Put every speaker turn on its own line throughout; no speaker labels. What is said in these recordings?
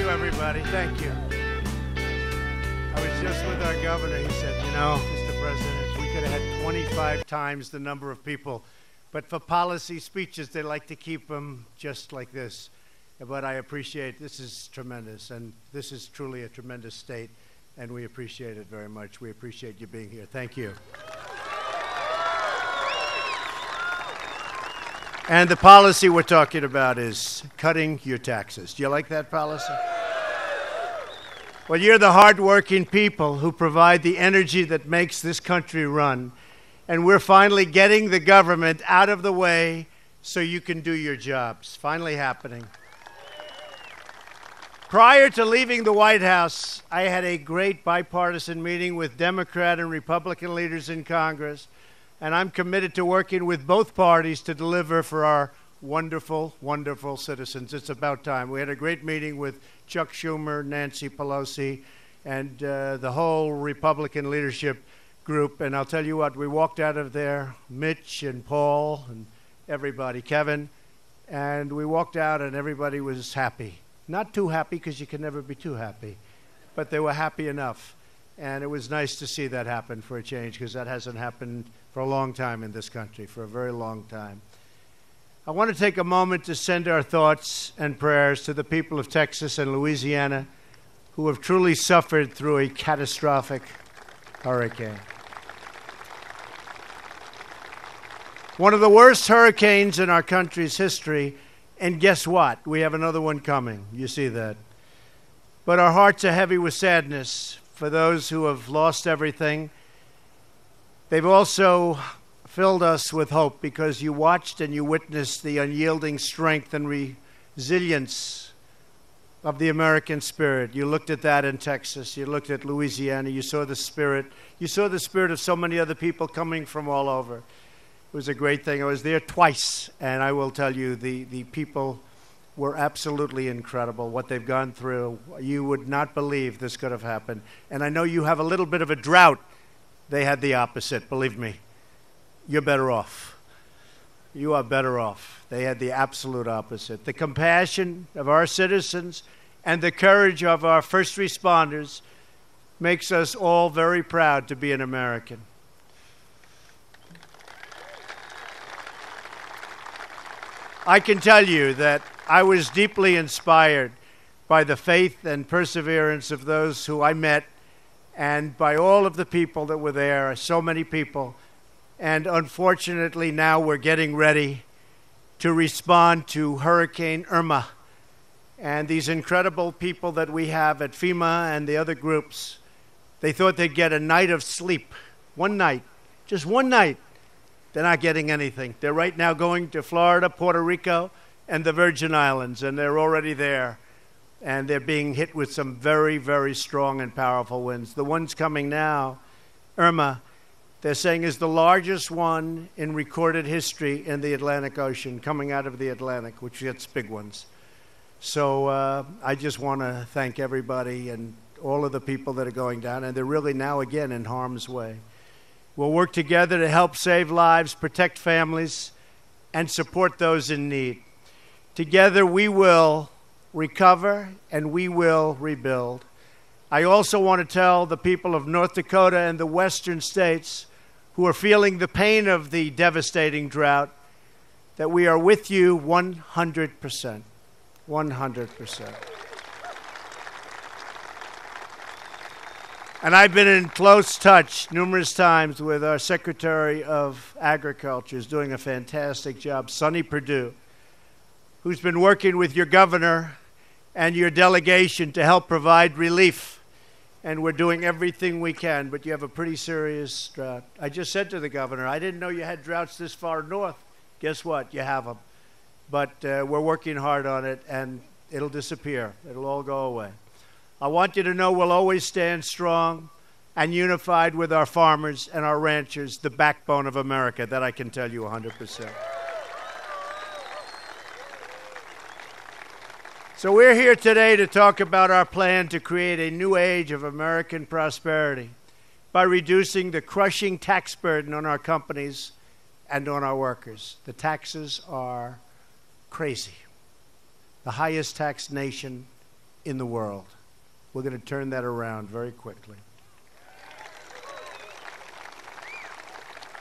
you, everybody. Thank you. I was just with our governor. He said, you know, Mr. President, we could have had 25 times the number of people. But for policy speeches, they like to keep them just like this. But I appreciate, this is tremendous. And this is truly a tremendous state. And we appreciate it very much. We appreciate you being here. Thank you. And the policy we're talking about is cutting your taxes. Do you like that policy? Well, you're the hardworking people who provide the energy that makes this country run. And we're finally getting the government out of the way so you can do your jobs. Finally happening. Prior to leaving the White House, I had a great bipartisan meeting with Democrat and Republican leaders in Congress. And I'm committed to working with both parties to deliver for our wonderful, wonderful citizens. It's about time. We had a great meeting with Chuck Schumer, Nancy Pelosi, and the whole Republican leadership group. And I'll tell you what, we walked out of there, Mitch and Paul and everybody, Kevin, and we walked out and everybody was happy. Not too happy, because you can never be too happy, but they were happy enough. And it was nice to see that happen for a change, because that hasn't happened for a long time in this country, for a very long time. I want to take a moment to send our thoughts and prayers to the people of Texas and Louisiana who have truly suffered through a catastrophic hurricane. One of the worst hurricanes in our country's history, and guess what? We have another one coming. You see that. But our hearts are heavy with sadness for those who have lost everything. They've also filled us with hope, because you watched and you witnessed the unyielding strength and resilience of the American spirit. You looked at that in Texas. You looked at Louisiana. You saw the spirit. You saw the spirit of so many other people coming from all over. It was a great thing. I was there twice, and I will tell you, the people were absolutely incredible, what they've gone through. You would not believe this could have happened. And I know you have a little bit of a drought. They had the opposite, believe me. You're better off. You are better off. They had the absolute opposite. The compassion of our citizens and the courage of our first responders makes us all very proud to be an American. I can tell you that I was deeply inspired by the faith and perseverance of those who I met, and by all of the people that were there, so many people. And unfortunately, now we're getting ready to respond to Hurricane Irma. And these incredible people that we have at FEMA and the other groups, they thought they'd get a night of sleep. One night. Just one night. They're not getting anything. They're right now going to Florida, Puerto Rico, and the Virgin Islands, and they're already there. And they're being hit with some very, very strong and powerful winds. The one's coming now, Irma, they're saying is the largest one in recorded history in the Atlantic Ocean, coming out of the Atlantic, which gets big ones. So I just want to thank everybody and all of the people that are going down, and they're really now again in harm's way. We'll work together to help save lives, protect families, and support those in need. Together we will recover, and we will rebuild. I also want to tell the people of North Dakota and the western states who are feeling the pain of the devastating drought that we are with you 100%. 100%. And I've been in close touch numerous times with our Secretary of Agriculture, who's doing a fantastic job, Sonny Perdue, who's been working with your governor and your delegation to help provide relief. And we're doing everything we can, but you have a pretty serious drought. I just said to the governor, I didn't know you had droughts this far north. Guess what? You have them. But we're working hard on it, and it'll disappear. It'll all go away. I want you to know we'll always stand strong and unified with our farmers and our ranchers, the backbone of America. That I can tell you 100%. So we're here today to talk about our plan to create a new age of American prosperity by reducing the crushing tax burden on our companies and on our workers. The taxes are crazy. The highest taxed nation in the world. We're going to turn that around very quickly.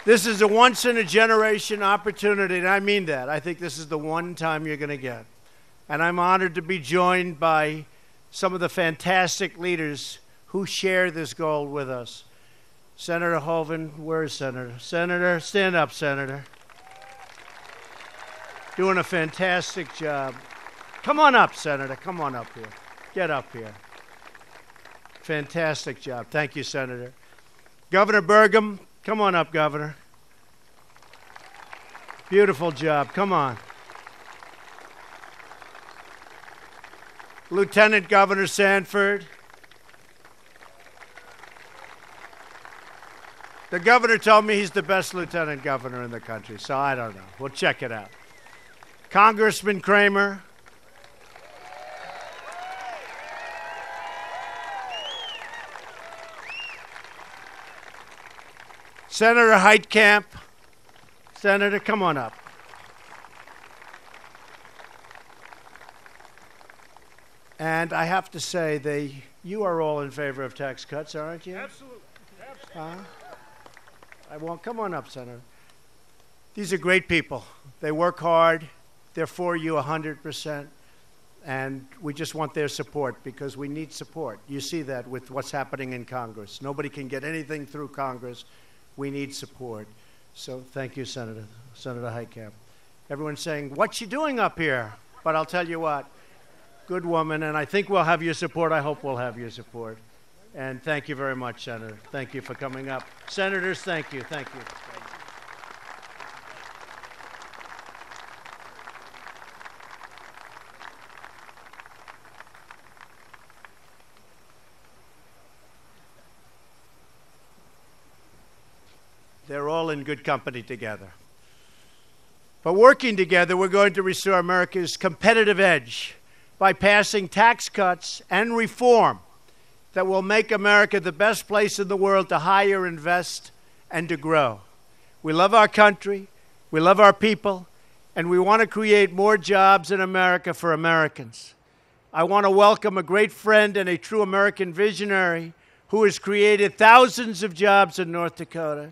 This is a once-in-a-generation opportunity, and I mean that. I think this is the one time you're going to get. And I'm honored to be joined by some of the fantastic leaders who share this goal with us. Senator Hoeven, where is Senator? Senator, stand up, Senator. Doing a fantastic job. Come on up, Senator. Come on up here. Get up here. Fantastic job. Thank you, Senator. Governor Burgum, come on up, Governor. Beautiful job. Come on. Lieutenant Governor Sanford. The governor told me he's the best lieutenant governor in the country, so I don't know. We'll check it out. Congressman Kramer. Senator Heitkamp. Senator, come on up. And I have to say, you are all in favor of tax cuts, aren't you?
Absolutely.
Come on up, Senator. These are great people. They work hard. They're for you 100%. And we just want their support because we need support. You see that with what's happening in Congress. Nobody can get anything through Congress. We need support. So thank you, Senator Heitkamp. Everyone's saying, what's she doing up here? But I'll tell you what, good woman, and I think we'll have your support. I hope we'll have your support. And thank you very much, Senator. Thank you for coming up. Senators, thank you. Thank you. They're all in good company together. But working together, we're going to restore America's competitive edge by passing tax cuts and reform that will make America the best place in the world to hire, invest, and to grow. We love our country, we love our people, and we want to create more jobs in America for Americans. I want to welcome a great friend and a true American visionary who has created thousands of jobs in North Dakota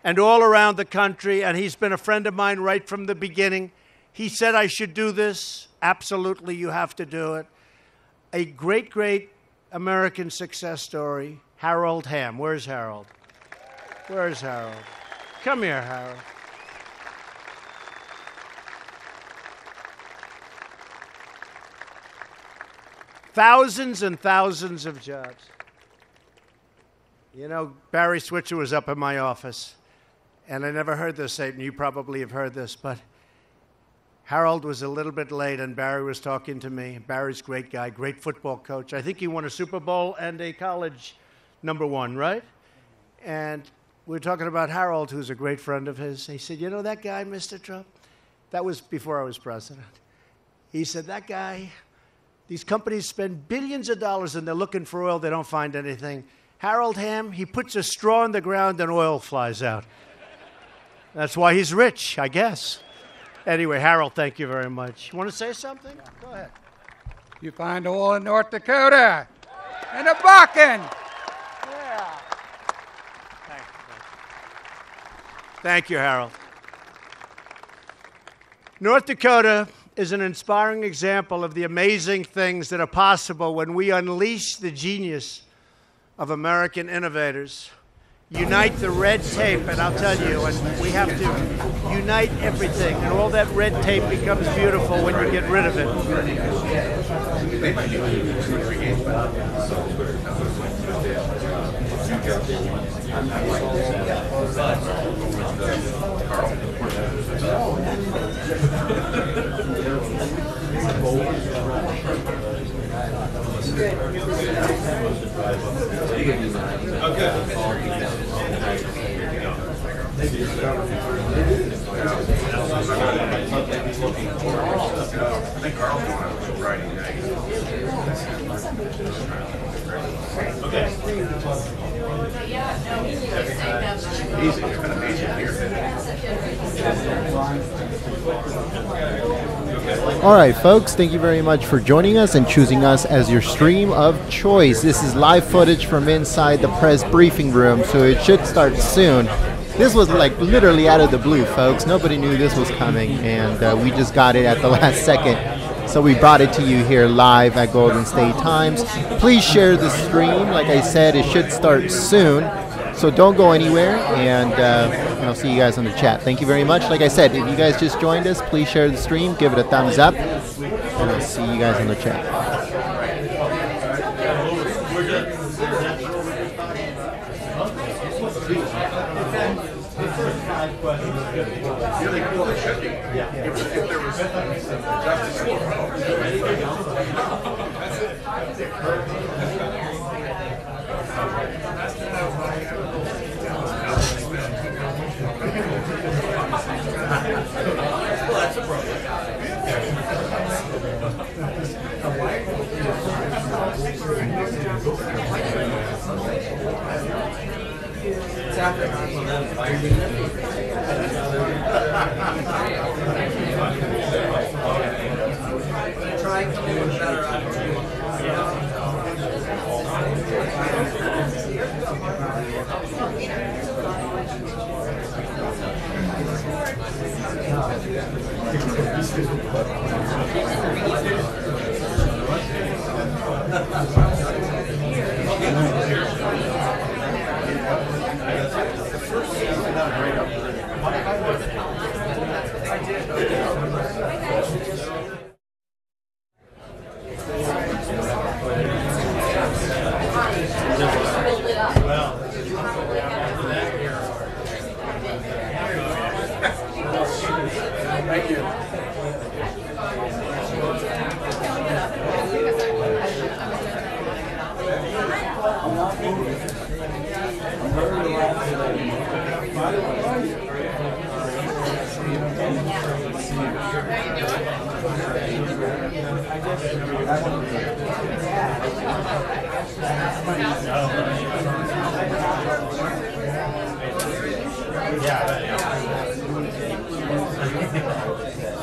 and all around the country, and he's been a friend of mine right from the beginning. He said I should do this. Absolutely, you have to do it. A great, great American success story, Harold Hamm. Where's Harold? Where's Harold? Come here, Harold. Thousands and thousands of jobs. You know, Barry Switzer was up in my office, and I never heard this, Satan. You probably have heard this, but Harold was a little bit late, and Barry was talking to me. Barry's a great guy, great football coach. I think he won a Super Bowl and a college #1, right? And we were talking about Harold, who's a great friend of his. He said, you know that guy, Mr. Trump? That was before I was president. He said, that guy, these companies spend billions of dollars, and they're looking for oil. They don't find anything. Harold Hamm, he puts a straw in the ground, and oil flies out. That's why he's rich, I guess. Anyway, Harold, thank you very much. You want to say something? Go ahead.
You find oil in North Dakota and a Bakken.
Yeah. Thank you, Harold. North Dakota is an inspiring example of the amazing things that are possible when we unleash the genius of American innovators. Unite the red tape, and I'll tell you, and we have to unite everything, and all that red tape becomes beautiful when you get rid of it.
All right, folks, thank you very much for joining us and choosing us as your stream of choice. This is live footage from inside the press briefing room, so it should start soon. This was like literally out of the blue, folks. Nobody knew this was coming, and we just got it at the last second. So we brought it to you here live at Golden State Times. Please share the stream. Like I said, it should start soon. So don't go anywhere, and I'll see you guys on the chat. Thank you very much. Like I said, if you guys just joined us, please share the stream, give it a thumbs up, and I'll see you guys on the chat.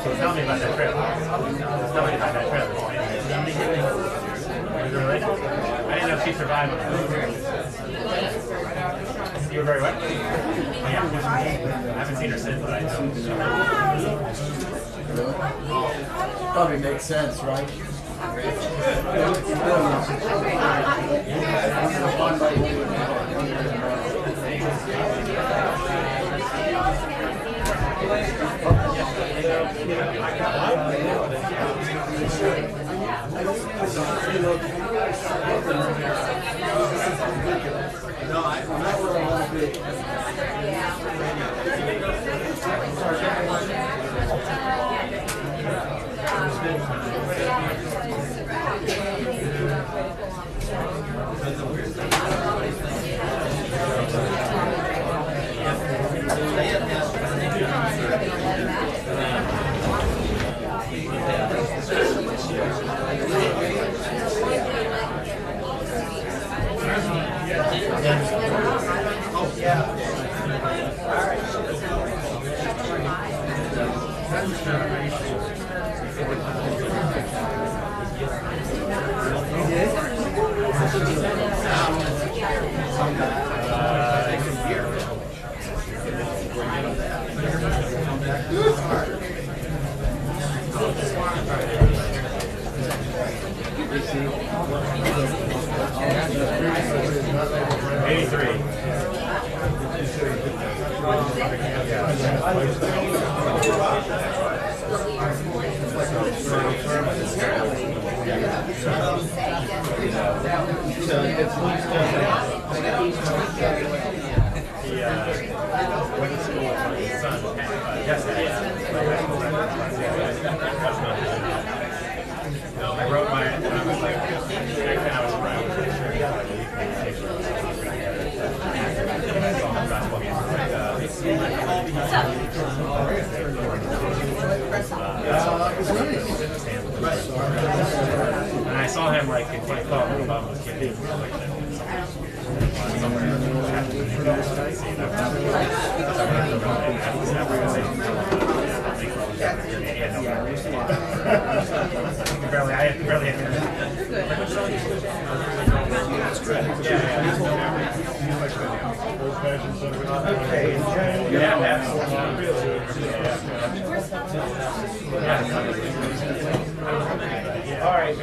So tell me about that trip. Tell me about that trip. I didn't know if she survived. You were very wet? Oh, yeah. I haven't seen her since, but I know.
Probably makes sense, right?
And I saw him like in 2012 when Obama was kid. Somewhere. Yeah, no, barely, I barely had yeah, all right.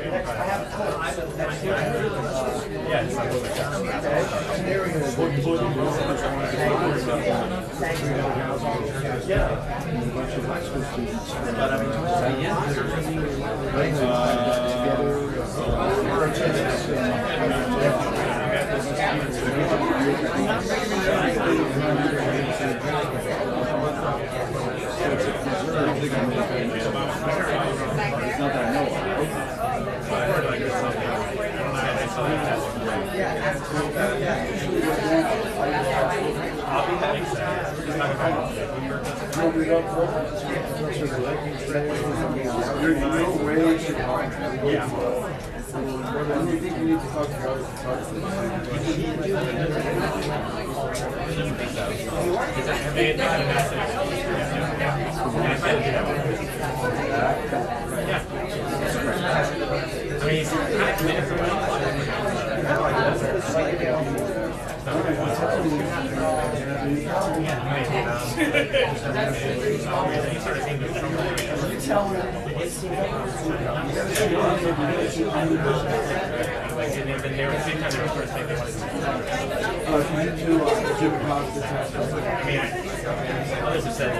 Others have said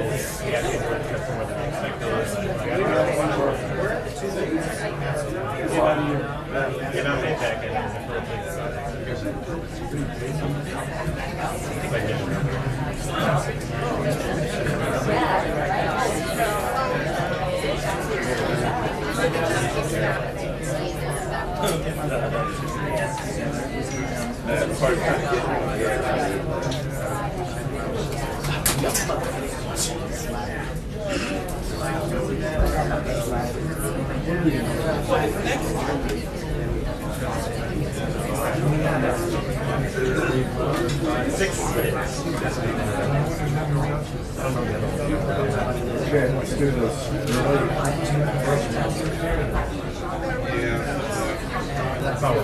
we got to get more than expected. Get out right back in
Okay, let's do this.
That's all we're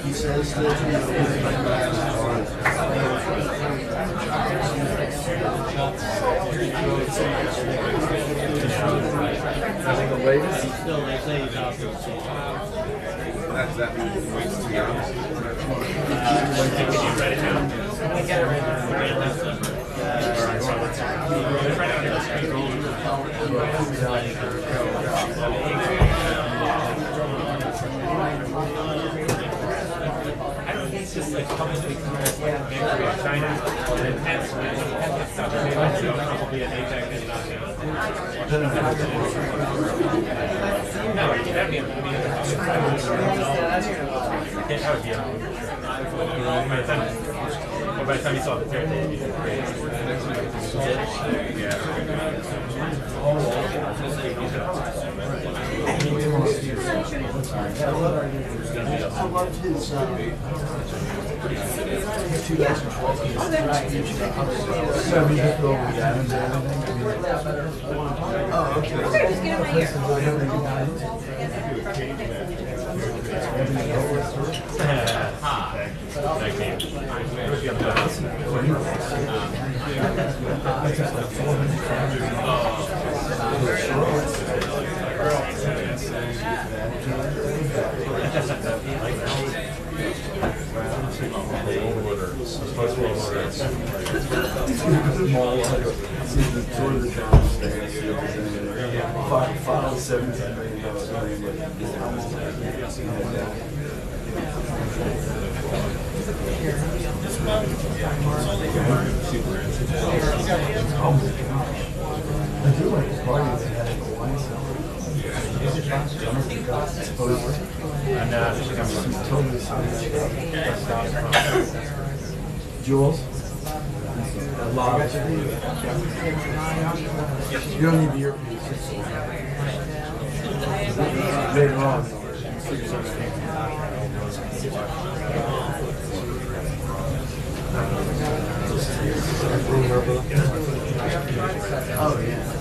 He says that the latest. That's that waits to be honest.
It's just like publicly China, and hence probably an APEC and not no, that'd be by the time you saw the tear,
I loved his 2012. Oh, okay.
Just get him
Jules? You don't need the earpiece. Later on. Oh, yeah.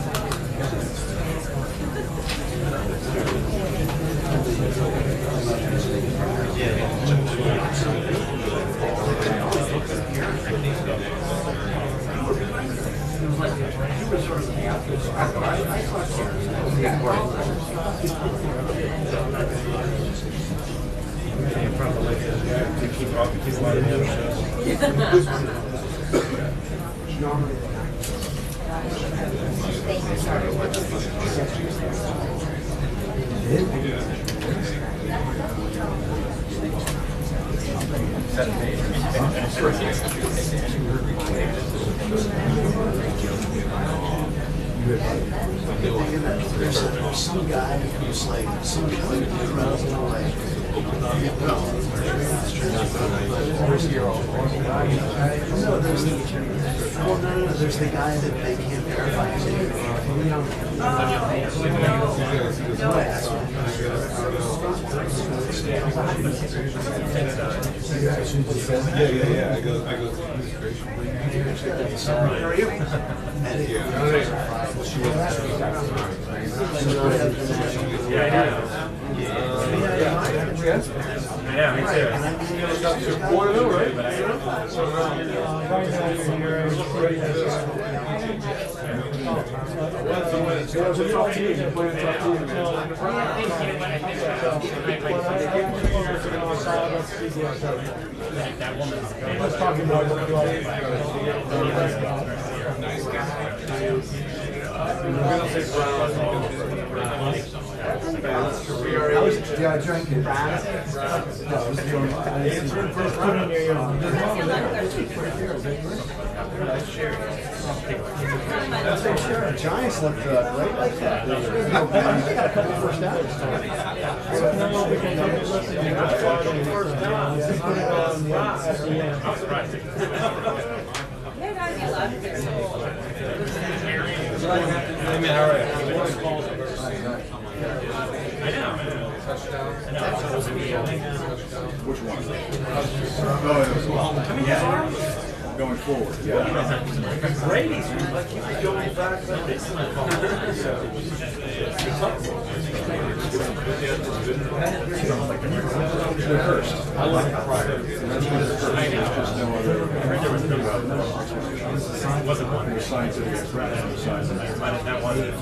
There's some guy who's like some kind of incredible like there's the guy that they can't verify his name.
Yeah. I go.
How are you?
Yeah, me too. That woman's
Yeah, I drank it. Giants looked great like that. They got a couple first downs.
Which one? Oh, it was one. Yeah. Going forward. Yeah.
Brady's like going back.
The Hurst. I like prior. That's what it's first. There's just no other.
It wasn't one.
There's scientific expression on the size of that.
That wasn't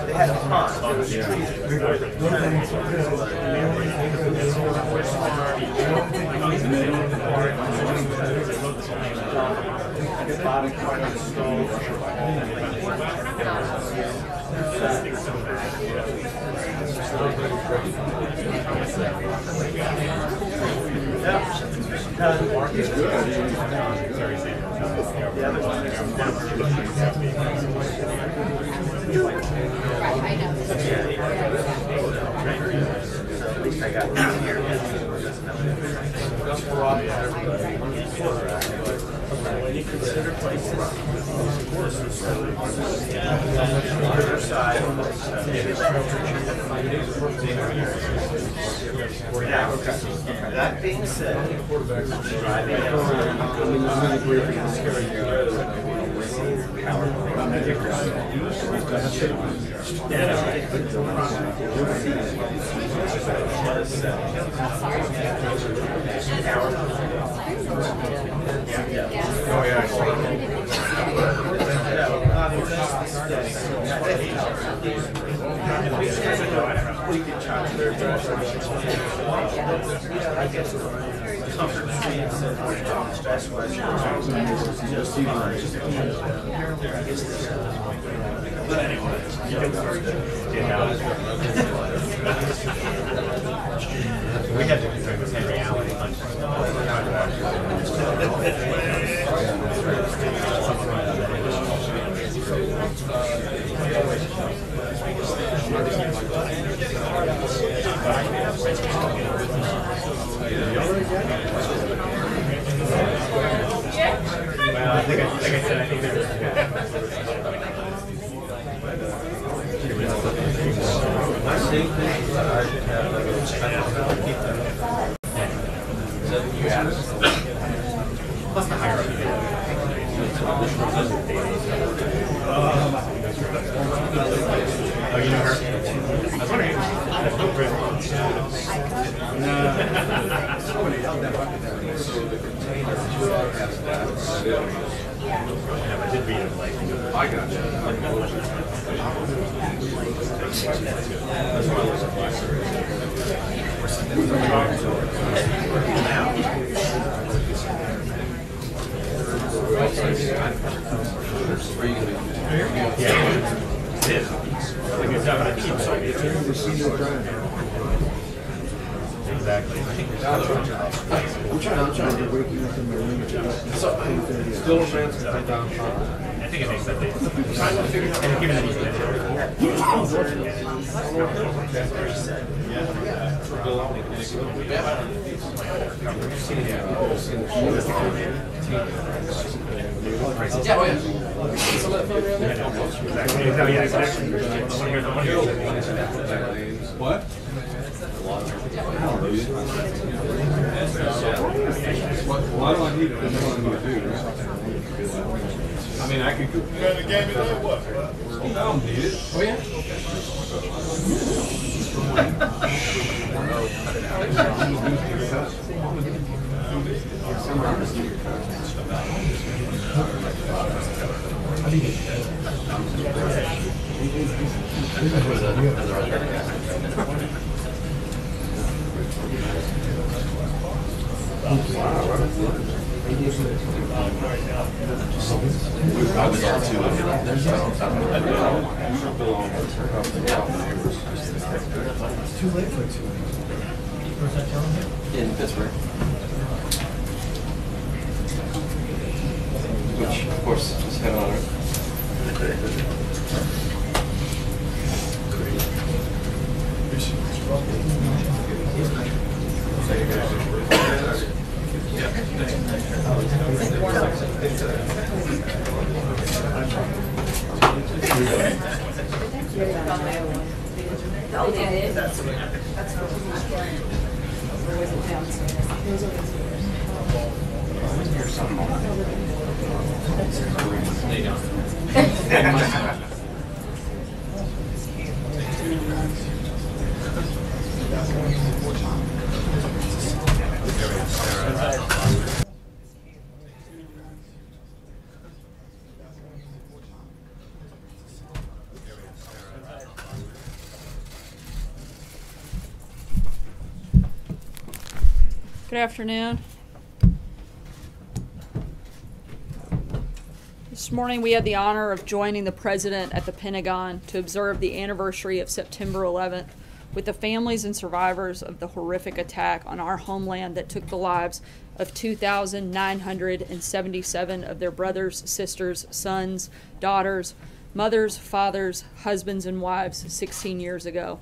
They had a pond.
He's good.
At least I got one here. Consider places. Other side. Now, that being said, driving
Oh, yeah.
we had to do this in reality. Like I said, I think there's. Plus the hierarchy. Oh, you know her? I was wondering. That's no privilege. I did read it like. I got you. Exactly.
I'm trying to wake you up in my room.
Still a man's down.
I think it makes sense. And given that he's
What? Why do I need it? I know what I'm going to do, right? I mean, I can cook. You got the game today? What? I don't need it. Oh, yeah?
It's too late for 2 weeks.
In Pittsburgh. Which, of course, is head on it.
Good afternoon. This morning we had the honor of joining the President at the Pentagon to observe the anniversary of September 11th with the families and survivors of the horrific attack on our homeland that took the lives of 2,977 of their brothers, sisters, sons, daughters, mothers, fathers, husbands, and wives 16 years ago.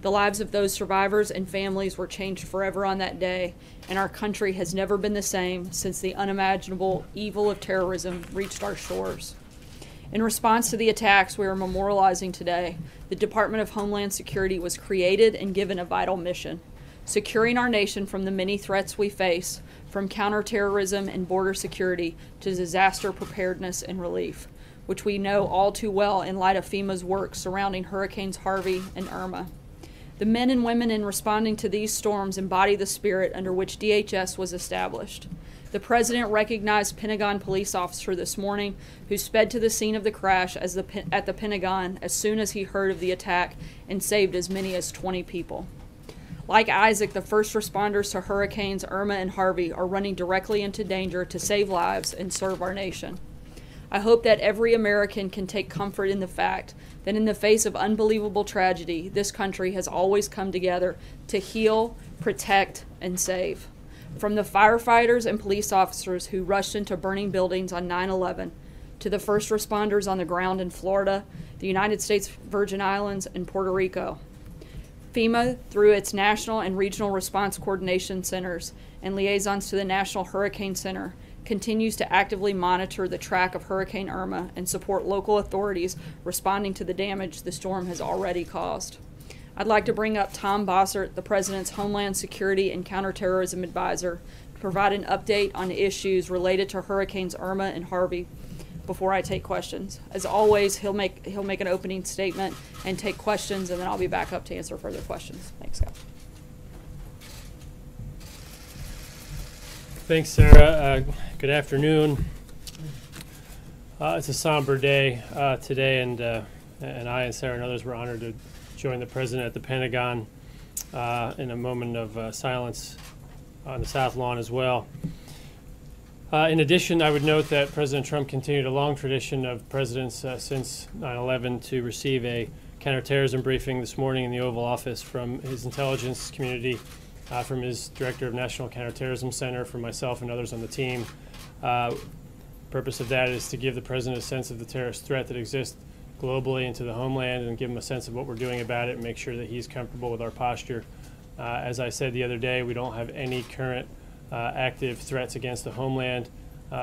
The lives of those survivors and families were changed forever on that day, and our country has never been the same since the unimaginable evil of terrorism reached our shores. In response to the attacks we are memorializing today, the Department of Homeland Security was created and given a vital mission: securing our nation from the many threats we face, from counterterrorism and border security to disaster preparedness and relief, which we know all too well in light of FEMA's work surrounding Hurricanes Harvey and Irma. The men and women in responding to these storms embody the spirit under which DHS was established. The President recognized Pentagon police officer this morning who sped to the scene of the crash at the Pentagon as soon as he heard of the attack and saved as many as 20 people. Like Isaac, the first responders to Hurricanes Irma and Harvey are running directly into danger to save lives and serve our nation. I hope that every American can take comfort in the fact that in the face of unbelievable tragedy, this country has always come together to heal, protect, and save. From the firefighters and police officers who rushed into burning buildings on 9/11, to the first responders on the ground in Florida, the United States Virgin Islands, and Puerto Rico, FEMA, through its national and regional response coordination centers and liaisons to the National Hurricane Center, continues to actively monitor the track of Hurricane Irma and support local authorities responding to the damage the storm has already caused. I'd like to bring up Tom Bossert, the President's Homeland Security and Counterterrorism Advisor, to provide an update on issues related to Hurricanes Irma and Harvey before I take questions. As always, he'll make an opening statement and take questions, and then I'll be back up to answer further questions. Thanks, guys.
Thanks, Sarah. Good afternoon. It's a somber day today, and I and Sarah and others were honored to join the President at the Pentagon in a moment of silence on the South Lawn as well. In addition, I would note that President Trump continued a long tradition of presidents since 9/11 to receive a counterterrorism briefing this morning in the Oval Office from his intelligence community, from his Director of National Counterterrorism Center, from myself and others on the team. Purpose of that is to give the President a sense of the terrorist threat that exists globally into the homeland and give him a sense of what we're doing about it and make sure that he's comfortable with our posture. As I said the other day, we don't have any current active threats against the homeland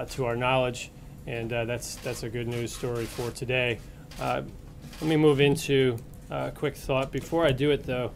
to our knowledge, and that's a good news story for today. Let me move into a quick thought. Before I do it, though,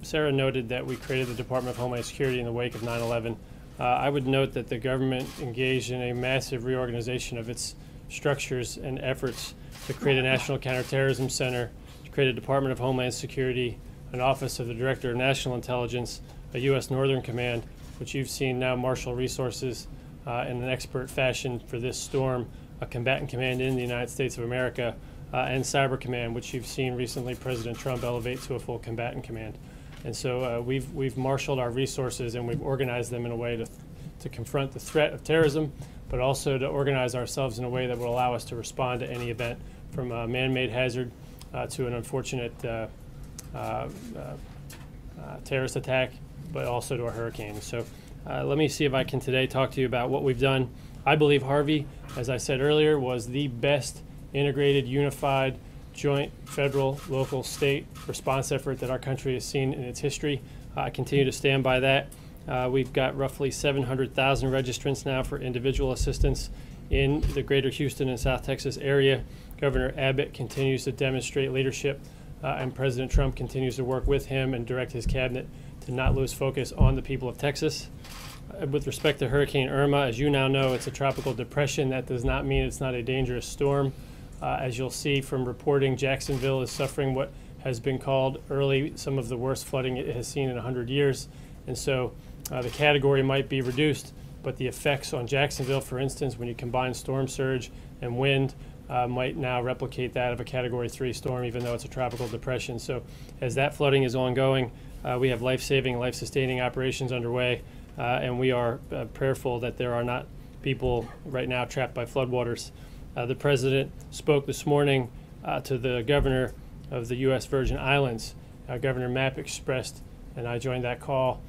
Sarah noted that we created the Department of Homeland Security in the wake of 9/11. I would note that the government engaged in a massive reorganization of its structures and efforts to create a National Counterterrorism Center, to create a Department of Homeland Security, an Office of the Director of National Intelligence, a U.S. Northern Command, which you've seen now marshal resources in an expert fashion for this storm, a combatant command in the United States of America, and Cyber Command, which you've seen recently President Trump elevate to a full combatant command. And so we've marshaled our resources and we've organized them in a way to confront the threat of terrorism, but also to organize ourselves in a way that will allow us to respond to any event, from a man-made hazard to an unfortunate terrorist attack, but also to a hurricane. So let me see if I can today talk to you about what we've done. I believe Harvey, as I said earlier, was the best integrated, unified, joint federal, local, state response effort that our country has seen in its history. I continue to stand by that. We've got roughly 700,000 registrants now for individual assistance in the greater Houston and South Texas area. Governor Abbott continues to demonstrate leadership, and President Trump continues to work with him and direct his cabinet to not lose focus on the people of Texas. With respect to Hurricane Irma, as you now know, it's a tropical depression. That does not mean it's not a dangerous storm. As you'll see from reporting, Jacksonville is suffering what has been called early some of the worst flooding it has seen in 100 years. And so the category might be reduced, but the effects on Jacksonville, for instance, when you combine storm surge and wind, might now replicate that of a Category 3 storm, even though it's a tropical depression. So as that flooding is ongoing, we have life-saving, life-sustaining operations underway, and we are prayerful that there are not people right now trapped by floodwaters. The President spoke this morning to the governor of the U.S. Virgin Islands. Governor Mapp expressed, and I joined that call,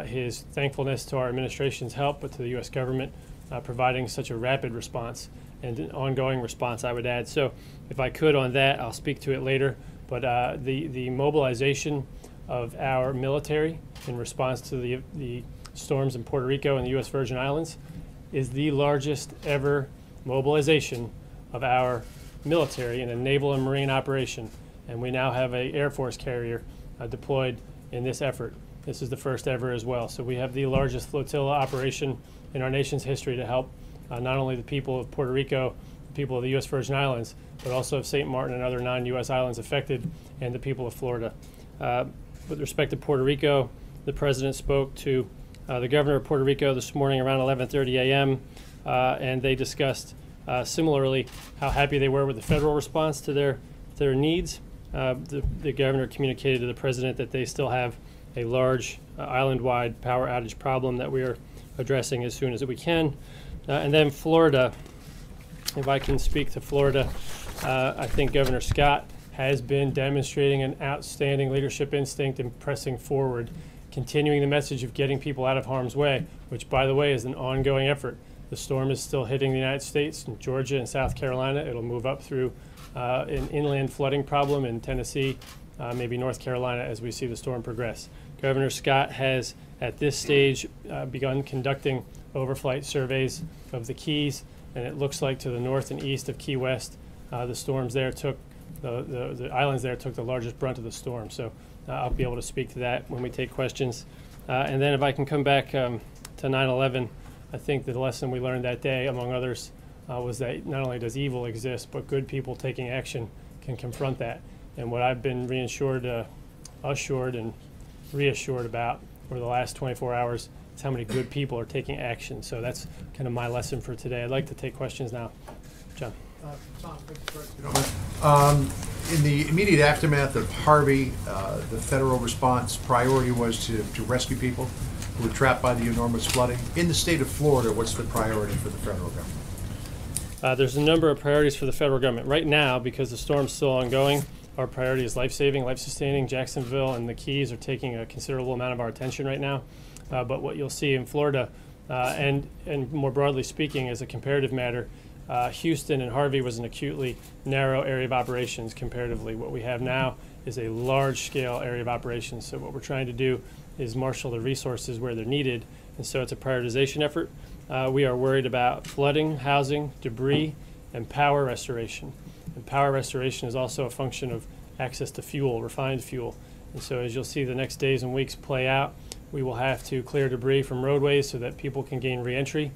his thankfulness to our administration's help, but to the U.S. government providing such a rapid response and an ongoing response, I would add. So if I could on that, I'll speak to it later. But the mobilization of our military in response to the storms in Puerto Rico and the U.S. Virgin Islands is the largest ever mobilization of our military in a naval and marine operation. And we now have an Air Force carrier deployed in this effort. This is the first ever as well. So we have the largest flotilla operation in our nation's history to help not only the people of Puerto Rico, the people of the U.S. Virgin Islands, but also of St. Martin and other non-U.S. islands affected, and the people of Florida. With respect to Puerto Rico, the President spoke to the governor of Puerto Rico this morning around 11:30 a.m., and they discussed similarly how happy they were with the federal response to their needs. The governor communicated to the President that they still have a large island-wide power outage problem that we are addressing as soon as we can. And then Florida, if I can speak to Florida, I think Governor Scott has been demonstrating an outstanding leadership instinct in pressing forward, continuing the message of getting people out of harm's way, which, by the way, is an ongoing effort. The storm is still hitting the United States, in Georgia and South Carolina. It'll move up through an inland flooding problem in Tennessee maybe North Carolina as we see the storm progress. Governor Scott has, at this stage, begun conducting overflight surveys of the Keys, and it looks like to the north and east of Key West, the storms there took, the islands there took the largest brunt of the storm. So I'll be able to speak to that when we take questions. And then if I can come back to 9/11, I think the lesson we learned that day, among others, was that not only does evil exist, but good people taking action can confront that. And what I've been assured and reassured about over the last 24 hours is how many good people are taking action. So that's kind of my lesson for today. I'd like to take questions now. John.
In the immediate aftermath of Harvey, the federal response priority was to rescue people who were trapped by the enormous flooding. In the state of Florida, what's the priority for the federal government?
There's a number of priorities for the federal government. Right now, because the storm's still ongoing, our priority is life-saving, life-sustaining. Jacksonville and the Keys are taking a considerable amount of our attention right now. But what you'll see in Florida, and more broadly speaking, as a comparative matter, Houston and Harvey was an acutely narrow area of operations comparatively. What we have now is a large-scale area of operations. So what we're trying to do is marshal the resources where they're needed, and so it's a prioritization effort. We are worried about flooding, housing, debris, and power restoration. And power restoration is also a function of access to fuel, refined fuel. And so as you'll see the next days and weeks play out, we will have to clear debris from roadways so that people can gain reentry.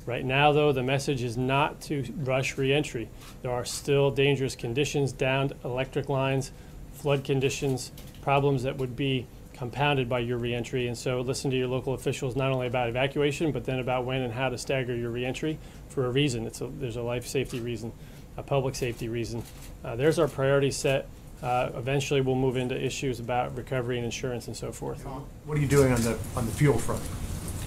Right now, though, the message is not to rush reentry. There are still dangerous conditions, downed electric lines, flood conditions, problems that would be compounded by your reentry. And so listen to your local officials not only about evacuation, but then about when and how to stagger your reentry for a reason. There's a life safety reason, a public safety reason. There's our priority set. Eventually, we'll move into issues about recovery and insurance and so forth.
What are you doing on the fuel front?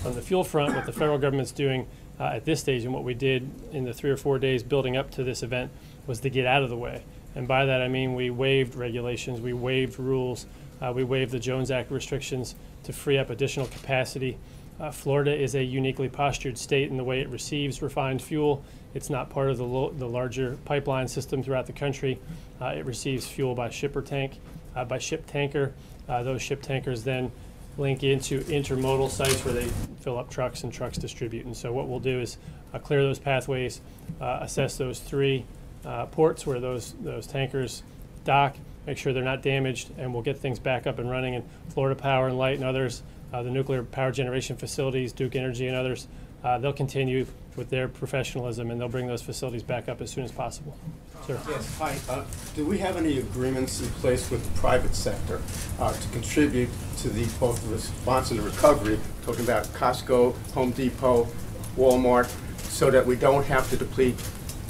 On the fuel front, what the federal government's doing at this stage, and what we did in the 3 or 4 days building up to this event, was to get out of the way. And by that I mean we waived regulations, we waived rules, we waived the Jones Act restrictions to free up additional capacity. Florida is a uniquely postured state in the way it receives refined fuel. It's not part of the larger pipeline system throughout the country. It receives fuel by ship tanker. Those ship tankers then link into intermodal sites where they fill up trucks and trucks distribute. And so what we'll do is clear those pathways, assess those 3 ports where those tankers dock, make sure they're not damaged, and we'll get things back up and running. And Florida Power and Light and others, the nuclear power generation facilities, Duke Energy and others, they'll continue with their professionalism, and they'll bring those facilities back up as soon as possible. Sir.
Yes, hi. Do we have any agreements in place with the private sector to contribute to both the response and the recovery, talking about Costco, Home Depot, Walmart, so that we don't have to deplete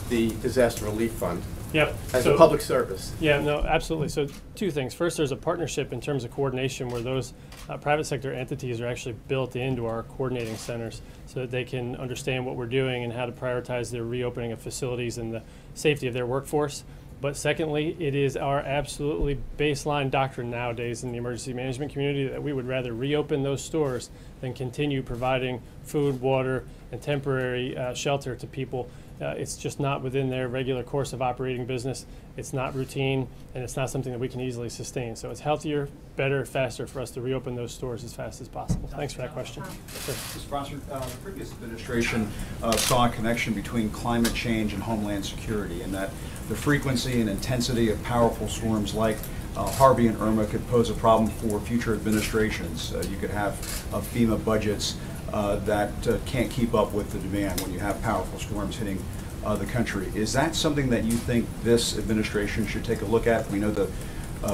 the disaster relief fund?
Yep.
As a public service.
Yeah, no, absolutely. So 2 things. First, there's a partnership in terms of coordination where those private sector entities are actually built into our coordinating centers so that they can understand what we're doing and how to prioritize their reopening of facilities and the safety of their workforce. But secondly, it is our absolutely baseline doctrine nowadays in the emergency management community that we would rather reopen those stores than continue providing food, water, and temporary shelter to people. It's just not within their regular course of operating business. It's not routine, and it's not something that we can easily sustain. So it's healthier, better, faster for us to reopen those stores as fast as possible. Thanks for that question. Sure.
Mr. Bronson, the previous administration saw a connection between climate change and Homeland Security, and that the frequency and intensity of powerful storms like Harvey and Irma could pose a problem for future administrations. You could have FEMA budgets that can't keep up with the demand when you have powerful storms hitting the country. Is that something that you think this administration should take a look at? We know the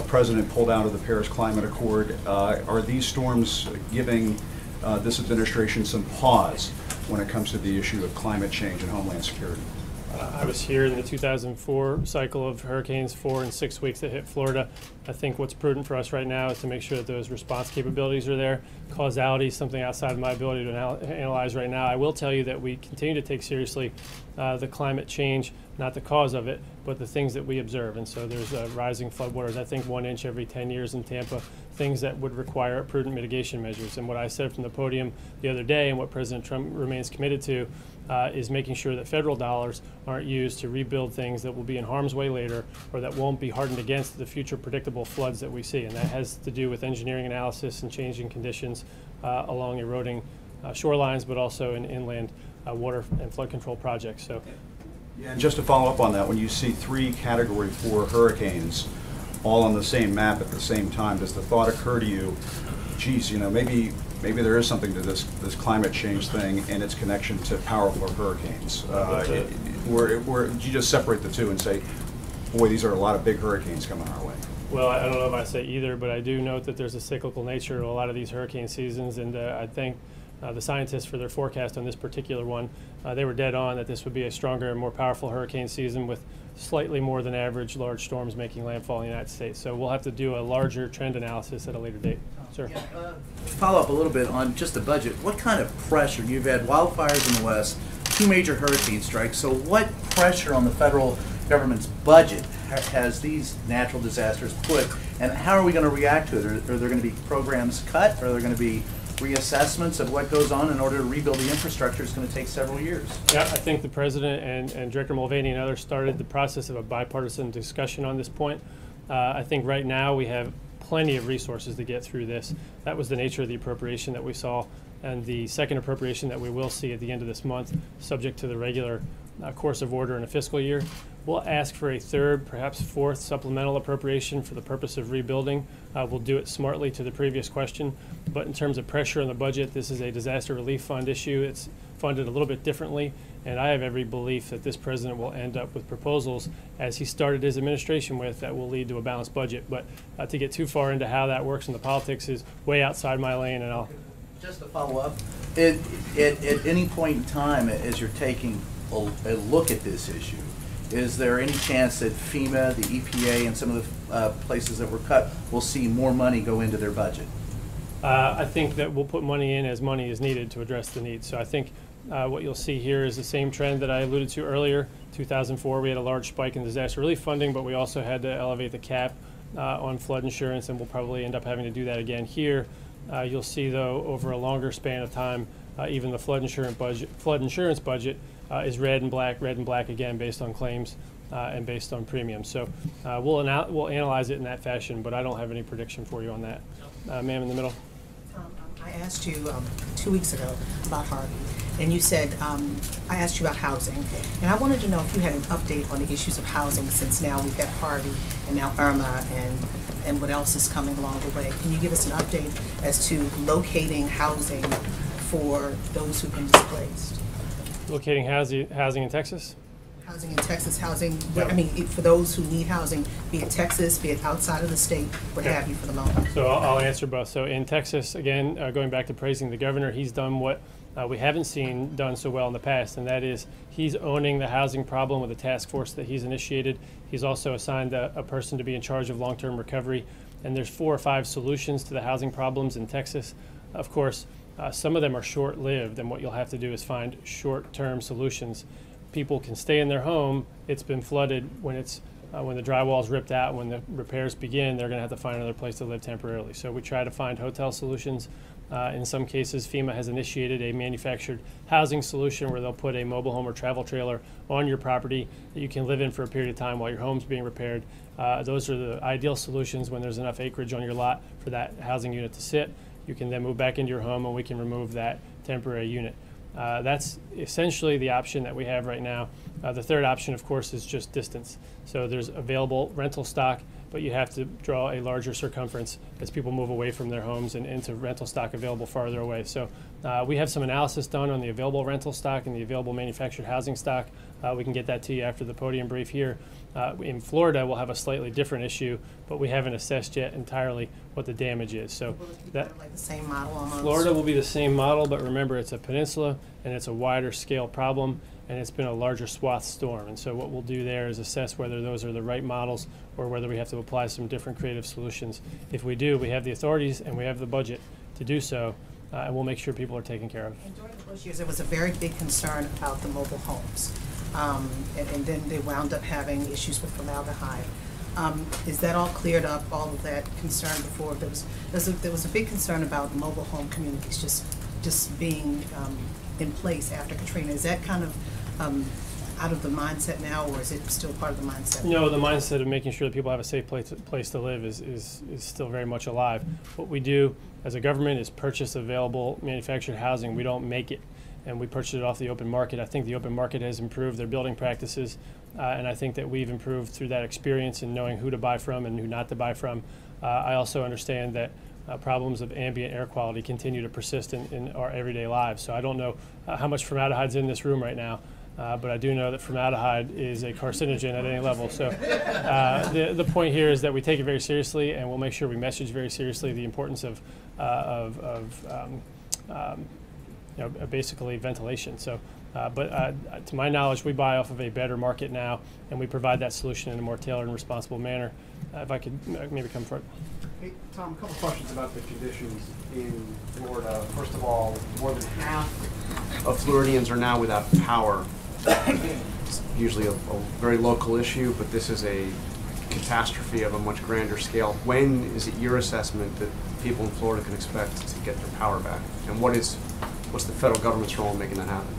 president pulled out of the Paris Climate Accord. Are these storms giving this administration some pause when it comes to the issue of climate change and Homeland Security?
I was here in the 2004 cycle of hurricanes, 4 and 6 weeks that hit Florida. I think what's prudent for us right now is to make sure that those response capabilities are there. Causality is something outside of my ability to analyze right now. I will tell you that we continue to take seriously the climate change, not the cause of it, but the things that we observe. And so there's rising floodwaters, I think 1 inch every 10 years in Tampa, things that would require prudent mitigation measures. And what I said from the podium the other day and what President Trump remains committed to is making sure that federal dollars aren't used to rebuild things that will be in harm's way later or that won't be hardened against the future predictable unpredictable floods that we see, and that has to do with engineering analysis and changing conditions along eroding shorelines, but also in inland water and flood control projects. So,
yeah, and just to follow up on that, when you see 3 Category 4 hurricanes all on the same map at the same time, does the thought occur to you, geez, maybe there is something to this climate change thing and its connection to powerful hurricanes? Where you just separate the two and say, boy, these are a lot of big hurricanes coming our way?
Well, I don't know if I say either, but I do note that there's a cyclical nature to a lot of these hurricane seasons, and I think the scientists, for their forecast on this particular one, they were dead on that this would be a stronger and more powerful hurricane season with slightly more than average large storms making landfall in the United States. So we'll have to do a larger trend analysis at a later date. Sir?
Yeah, follow up a little bit on just the budget. What kind of pressure? You've had wildfires in the West, 2 major hurricane strikes. So what pressure on the federal government's budget has these natural disasters put, and how are we going to react to it? Are there going to be programs cut? Are there going to be reassessments of what goes on in order to rebuild the infrastructure? It's going to take several years.
Yeah, I think the President and Director Mulvaney and others started the process of a bipartisan discussion on this point. I think right now we have plenty of resources to get through this. That was the nature of the appropriation that we saw, and the second appropriation that we will see at the end of this month, subject to the regular course of order in a fiscal year. We'll ask for a third, perhaps fourth supplemental appropriation for the purpose of rebuilding. We'll do it smartly to the previous question, but in terms of pressure on the budget, this is a disaster relief fund issue. It's funded a little bit differently, and I have every belief that this president will end up with proposals, as he started his administration with, that will lead to a balanced budget. But to get too far into how that works in the politics is way outside my lane, and I'll...
Just to follow up, at any point in time, as you're taking a look at this issue, is there any chance that FEMA, the EPA, and some of the places that were cut will see more money go into their budget?
I think that we'll put money in as money is needed to address the needs. So I think what you'll see here is the same trend that I alluded to earlier. 2004, we had a large spike in disaster relief funding, but we also had to elevate the cap on flood insurance, and we'll probably end up having to do that again here. You'll see, though, over a longer span of time, even the flood insurance budget is red and black again, based on claims and based on premiums. So we'll analyze it in that fashion, but I don't have any prediction for you on that. Ma'am in the middle.
I asked you 2 weeks ago about Harvey, and you said, I asked you about housing, and I wanted to know if you had an update on the issues of housing, since now we've got Harvey and now Irma and what else is coming along the way. Can you give us an update as to locating housing for those who've been displaced?
Locating housing in Texas?
Housing in Texas, housing, I mean, for those who need housing, be it Texas, be it outside of the state, what have you for the moment.
So I'll answer both. So in Texas, again, going back to praising the governor, he's done what we haven't seen done so well in the past, and that is he's owning the housing problem with a task force that he's initiated. He's also assigned a person to be in charge of long-term recovery, and there's 4 or 5 solutions to the housing problems in Texas. Of course, some of them are short-lived, and what you'll have to do is find short-term solutions. People can stay in their home. It's been flooded. When the drywall's ripped out, when the repairs begin, they're going to have to find another place to live temporarily. So we try to find hotel solutions. In some cases, FEMA has initiated a manufactured housing solution where they'll put a mobile home or travel trailer on your property that you can live in for a period of time while your home's being repaired. Those are the ideal solutions when there's enough acreage on your lot for that housing unit to sit. You can then move back into your home, and we can remove that temporary unit. That's essentially the option that we have right now. The third option, of course, is just distance. So there's available rental stock, but you have to draw a larger circumference as people move away from their homes and into rental stock available farther away. So we have some analysis done on the available rental stock and the available manufactured housing stock. We can get that to you after the podium brief here. In Florida, we'll have a slightly different issue, but we haven't assessed yet entirely what the damage is. So that
like the same model almost?
Florida will be the same model, but remember, it's a peninsula and it's a wider scale problem, and it's been a larger swath storm. And so what we'll do there is assess whether those are the right models or whether we have to apply some different creative solutions. If we do, we have the authorities and we have the budget to do so, and we'll make sure people are taken care of.
And during the Bush years, there was a very big concern about the mobile homes. And then they wound up having issues with formaldehyde. Is that all cleared up, all of that concern before? There was a big concern about mobile home communities just being in place after Katrina. Is that kind of out of the mindset now, or is it still part of the mindset?
No, the mindset of making sure that people have a safe place to live is still very much alive. What we do as a government is purchase available manufactured housing. We don't make it, and we purchase it off the open market. I think the open market has improved their building practices, and I think that we've improved through that experience in knowing who to buy from and who not to buy from. I also understand that problems of ambient air quality continue to persist in our everyday lives. So I don't know how much formaldehyde's in this room right now, but I do know that formaldehyde is a carcinogen at any level. So the point here is that we take it very seriously, and we'll make sure we message very seriously the importance of basically ventilation. So, but to my knowledge, we buy off of a better market now, and we provide that solution in a more tailored and responsible manner. If I could maybe come forward.
Hey, Tom, a couple questions about the conditions in Florida. First of all, more than half of Floridians are now without power. It's usually a very local issue, but this is a catastrophe of a much grander scale. When is it your assessment that people in Florida can expect to get their power back? And what's the federal government's role in making that happen?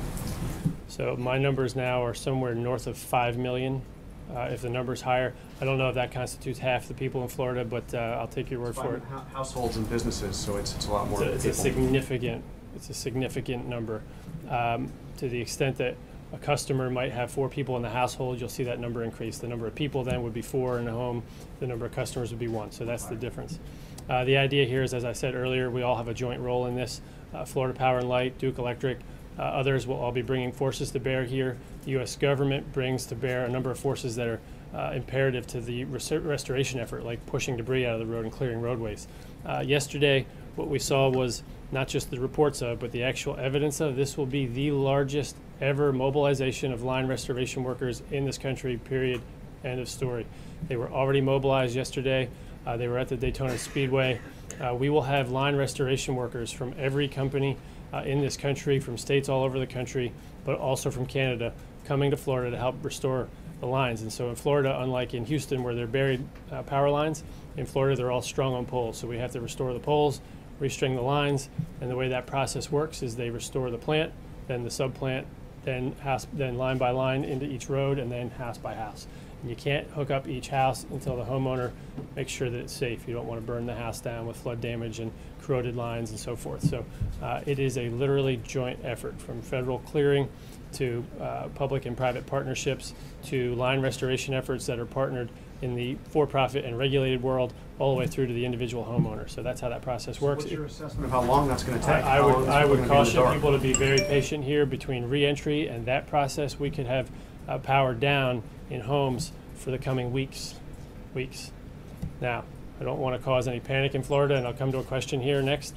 So my numbers now are somewhere north of 5 million. If the number's higher, I don't know if that constitutes half the people in Florida, but I'll take your word for it.
Households and businesses, so it's a lot more.
It's a significant number. To the extent that a customer might have 4 people in the household, you'll see that number increase. The number of people then would be 4 in a home. The number of customers would be 1. So that's the difference. The idea here is, as I said earlier, we all have a joint role in this. Florida Power and Light, Duke Electric, others will all be bringing forces to bear here. The U.S. government brings to bear a number of forces that are imperative to the restoration effort, like pushing debris out of the road and clearing roadways. Yesterday, what we saw was not just the reports of, but the actual evidence of. This will be the largest ever mobilization of line restoration workers in this country, period, end of story. They were already mobilized yesterday. They were at the Daytona Speedway. We will have line restoration workers from every company in this country, from states all over the country, but also from Canada, coming to Florida to help restore the lines. And so in Florida, unlike in Houston where they're buried power lines, in Florida they're all strung on poles. So we have to restore the poles, restring the lines, and the way that process works is they restore the plant, then the subplant, then line by line into each road, and then house by house. And you can't hook up each house until the homeowner makes sure that it's safe. You don't want to burn the house down with flood damage and corroded lines and so forth. So it is a literally joint effort, from federal clearing to public and private partnerships to line restoration efforts that are partnered in the for-profit and regulated world, all the way through to the individual homeowner. So that's how that process works.
What's your assessment of how long that's going to take?
I would caution people to be very patient here. Between re-entry and that process, we could have power down in homes for the coming weeks. Now, I don't want to cause any panic in Florida, and I'll come to a question here next.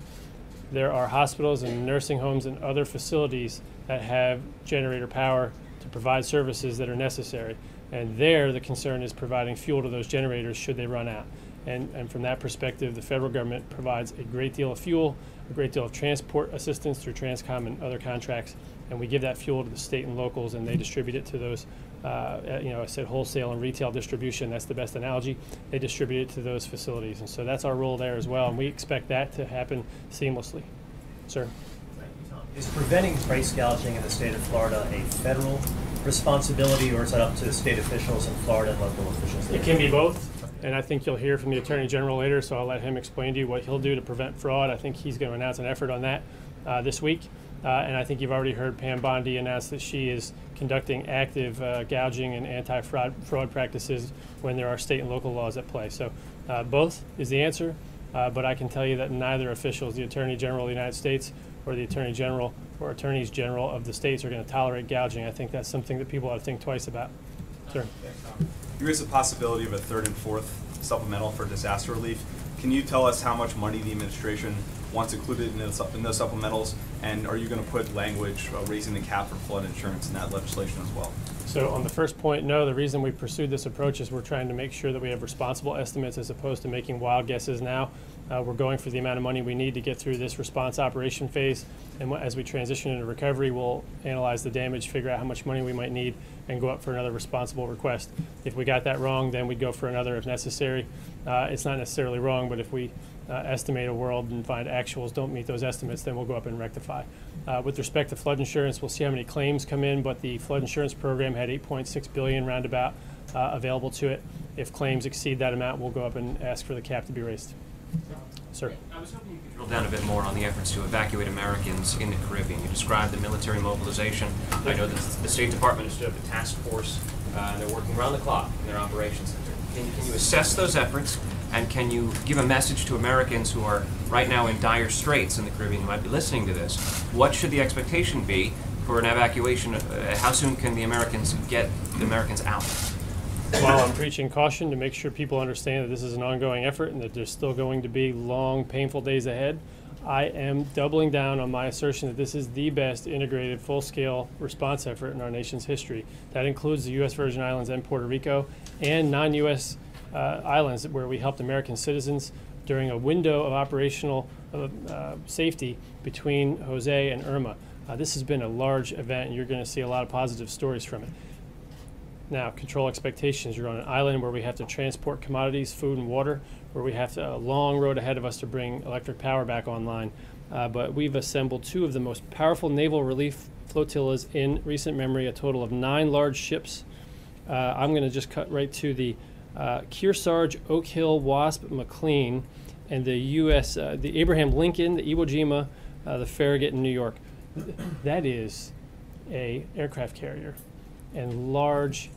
There are hospitals and nursing homes and other facilities that have generator power to provide services that are necessary. And there, the concern is providing fuel to those generators should they run out. And from that perspective, the federal government provides a great deal of fuel, a great deal of transport assistance through Transcom and other contracts, and we give that fuel to the state and locals, and they distribute it to those, I said wholesale and retail distribution, that's the best analogy. They distribute it to those facilities, and so that's our role there as well, and we expect that to happen seamlessly. Sir?
Is preventing price gouging in the state of Florida a federal responsibility, or is that up to state officials in Florida and local officials there?
It can be both, and I think you'll hear from the Attorney General later, so I'll let him explain to you what he'll do to prevent fraud. I think he's going to announce an effort on that this week, and I think you've already heard Pam Bondi announce that she is conducting active gouging and anti-fraud practices when there are state and local laws at play. So both is the answer, but I can tell you that neither officials, the Attorney General of the United States or the Attorney General or Attorneys General of the states, are going to tolerate gouging. I think that's something that people ought to think twice about. Sir?
There is a possibility of a third and fourth supplemental for disaster relief. Can you tell us how much money the administration wants included in those supplementals, and are you going to put language raising the cap for flood insurance in that legislation as well?
So on the first point, no. The reason we pursued this approach is we're trying to make sure that we have responsible estimates as opposed to making wild guesses now. We're going for the amount of money we need to get through this response operation phase, and as we transition into recovery, we'll analyze the damage, figure out how much money we might need, and go up for another responsible request. If we got that wrong, then we'd go for another if necessary. It's not necessarily wrong, but if we estimate a world and find actuals don't meet those estimates, then we'll go up and rectify. With respect to flood insurance, we'll see how many claims come in, but the flood insurance program had $8.6 billion roundabout available to it. If claims exceed that amount, we'll go up and ask for the cap to be raised. Sir.
I was hoping you could drill down a bit more on the efforts to evacuate Americans in the Caribbean. You described the military mobilization. I know that the State Department has stood up a task force, and they're working around the clock in their operations center. Can you assess those efforts, and can you give a message to Americans who are right now in dire straits in the Caribbean who might be listening to this? What should the expectation be for an evacuation? How soon can the Americans get the Americans out?
While I'm preaching caution to make sure people understand that this is an ongoing effort and that there's still going to be long, painful days ahead, I am doubling down on my assertion that this is the best integrated, full-scale response effort in our nation's history. That includes the U.S. Virgin Islands and Puerto Rico and non-U.S. Islands where we helped American citizens during a window of operational safety between Jose and Irma. This has been a large event, and you're going to see a lot of positive stories from it. Now, control expectations. You're on an island where we have to transport commodities, food and water, where we have a long road ahead of us to bring electric power back online. But we've assembled two of the most powerful naval relief flotillas in recent memory, a total of 9 large ships. I'm going to just cut right to the Kearsarge, Oak Hill, Wasp, McLean, and the the Abraham Lincoln, the Iwo Jima, the Farragut in New York. That is a aircraft carrier and large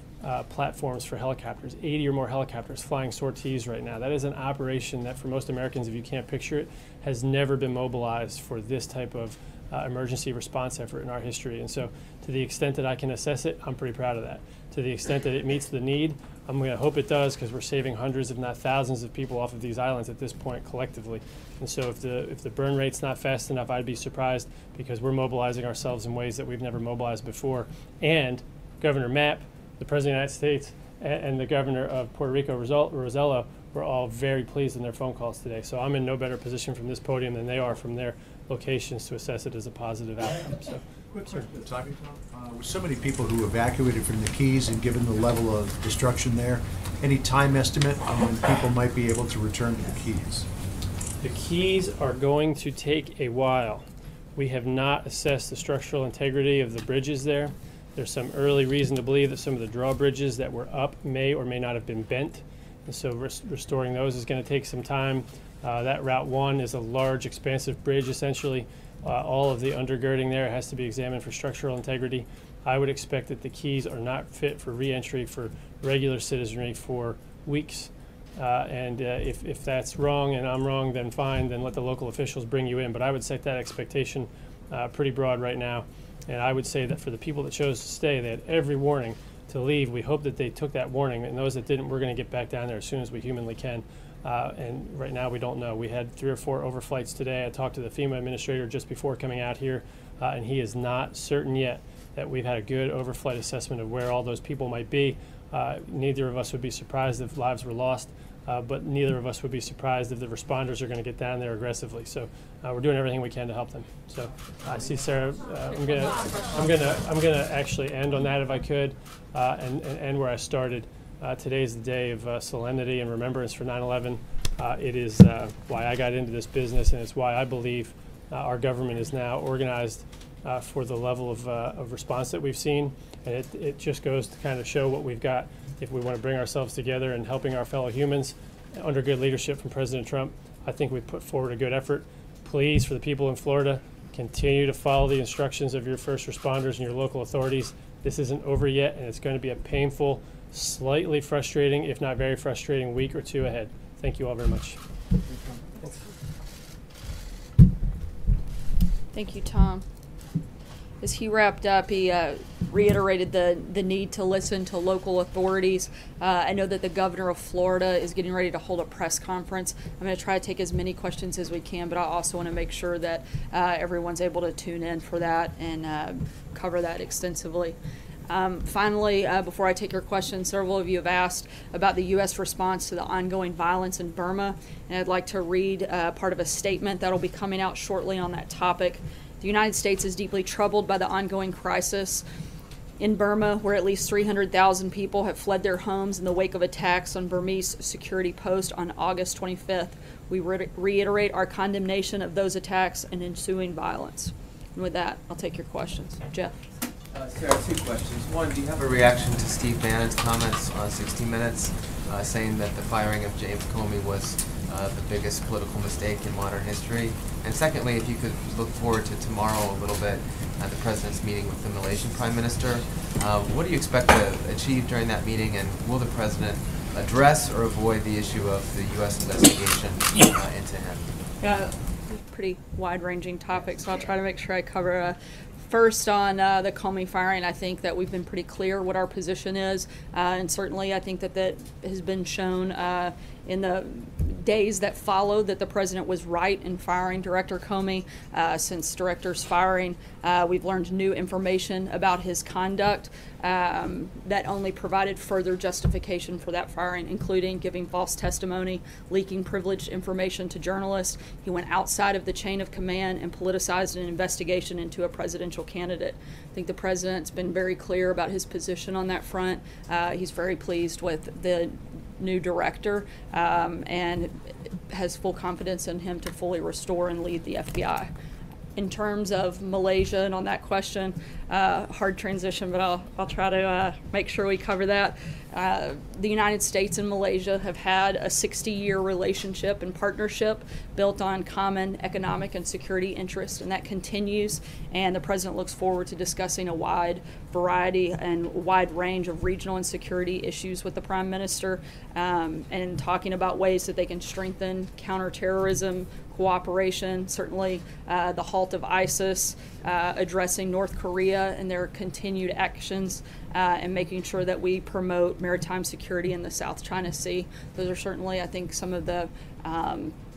platforms for helicopters, 80 or more helicopters flying sorties right now. That is an operation that for most Americans, if you can't picture it, has never been mobilized for this type of emergency response effort in our history. And so to the extent that I can assess it, I'm pretty proud of that. To the extent that it meets the need, I'm going to hope it does, because we're saving hundreds, if not thousands, of people off of these islands at this point collectively. And so if the burn rate's not fast enough, I'd be surprised, because we're mobilizing ourselves in ways that we've never mobilized before. And Governor Mapp, the President of the United States, and the Governor of Puerto Rico, Rosello, were all very pleased in their phone calls today. So I'm in no better position from this podium than they are from their locations to assess it as a positive outcome. So,
sir. With so many people who evacuated from the Keys and given the level of destruction there, any time estimate on when people might be able to return to the Keys?
The Keys are going to take a while. We have not assessed the structural integrity of the bridges there. There's some early reason to believe that some of the drawbridges that were up may or may not have been bent. And so restoring those is going to take some time. That Route 1 is a large, expansive bridge, essentially. All of the undergirding there has to be examined for structural integrity. I would expect that the Keys are not fit for re-entry for regular citizenry for weeks. If that's wrong and I'm wrong, then fine, then let the local officials bring you in. But I would set that expectation pretty broad right now. And I would say that for the people that chose to stay, they had every warning to leave. We hope that they took that warning, and those that didn't, we're going to get back down there as soon as we humanly can. And right now we don't know. We had 3 or 4 overflights today. I talked to the FEMA administrator just before coming out here, and he is not certain yet that we've had a good overflight assessment of where all those people might be. Neither of us would be surprised if lives were lost, but neither of us would be surprised if the responders are going to get down there aggressively. So we're doing everything we can to help them. So I see Sarah. I'm gonna actually end on that if I could, and end where I started. Today is the day of solemnity and remembrance for 9/11. It is why I got into this business, and it's why I believe our government is now organized for the level of response that we've seen. And it just goes to kind of show what we've got if we want to bring ourselves together and helping our fellow humans under good leadership from President Trump. I think we've put forward a good effort. Please, for the people in Florida, continue to follow the instructions of your first responders and your local authorities. This isn't over yet, and it's going to be a painful, slightly frustrating, if not very frustrating, week or 2 ahead. Thank you all very much.
Thank you, Tom. As he wrapped up, he reiterated the need to listen to local authorities. I know that the governor of Florida is getting ready to hold a press conference. I'm going to try to take as many questions as we can, but I also want to make sure that everyone's able to tune in for that and cover that extensively. Finally, before I take your questions, several of you have asked about the U.S. response to the ongoing violence in Burma, and I'd like to read part of a statement that will be coming out shortly on that topic. The United States is deeply troubled by the ongoing crisis in Burma, where at least 300,000 people have fled their homes in the wake of attacks on Burmese security posts on August 25th, We reiterate our condemnation of those attacks and ensuing violence. And with that, I'll take your questions. Jeff.
Sarah, 2 questions. One, do you have a reaction to Steve Bannon's comments on 60 Minutes saying that the firing of James Comey was the biggest political mistake in modern history? And secondly, if you could look forward to tomorrow a little bit at the President's meeting with the Malaysian Prime Minister, what do you expect to achieve during that meeting, and will the President address or avoid the issue of the U.S. investigation into him?
Yeah, pretty wide-ranging topic, so I'll try to make sure I cover first on the Comey firing. I think that we've been pretty clear what our position is, and certainly I think that that has been shown in the days that followed that the president was right in firing Director Comey. Since Director's firing, we've learned new information about his conduct that only provided further justification for that firing, including giving false testimony, leaking privileged information to journalists. He went outside of the chain of command and politicized an investigation into a presidential candidate. I think the president's been very clear about his position on that front. He's very pleased with the new director and has full confidence in him to fully restore and lead the FBI. In terms of Malaysia, and on that question, hard transition, but I'll try to make sure we cover that. The United States and Malaysia have had a 60-year relationship and partnership built on common economic and security interests, and that continues, and the President looks forward to discussing a wide variety and wide range of regional and security issues with the Prime Minister, and talking about ways that they can strengthen counterterrorism cooperation, certainly the halt of ISIS, addressing North Korea and their continued actions, and making sure that we promote maritime security in the South China Sea. Those are certainly, I think, some of the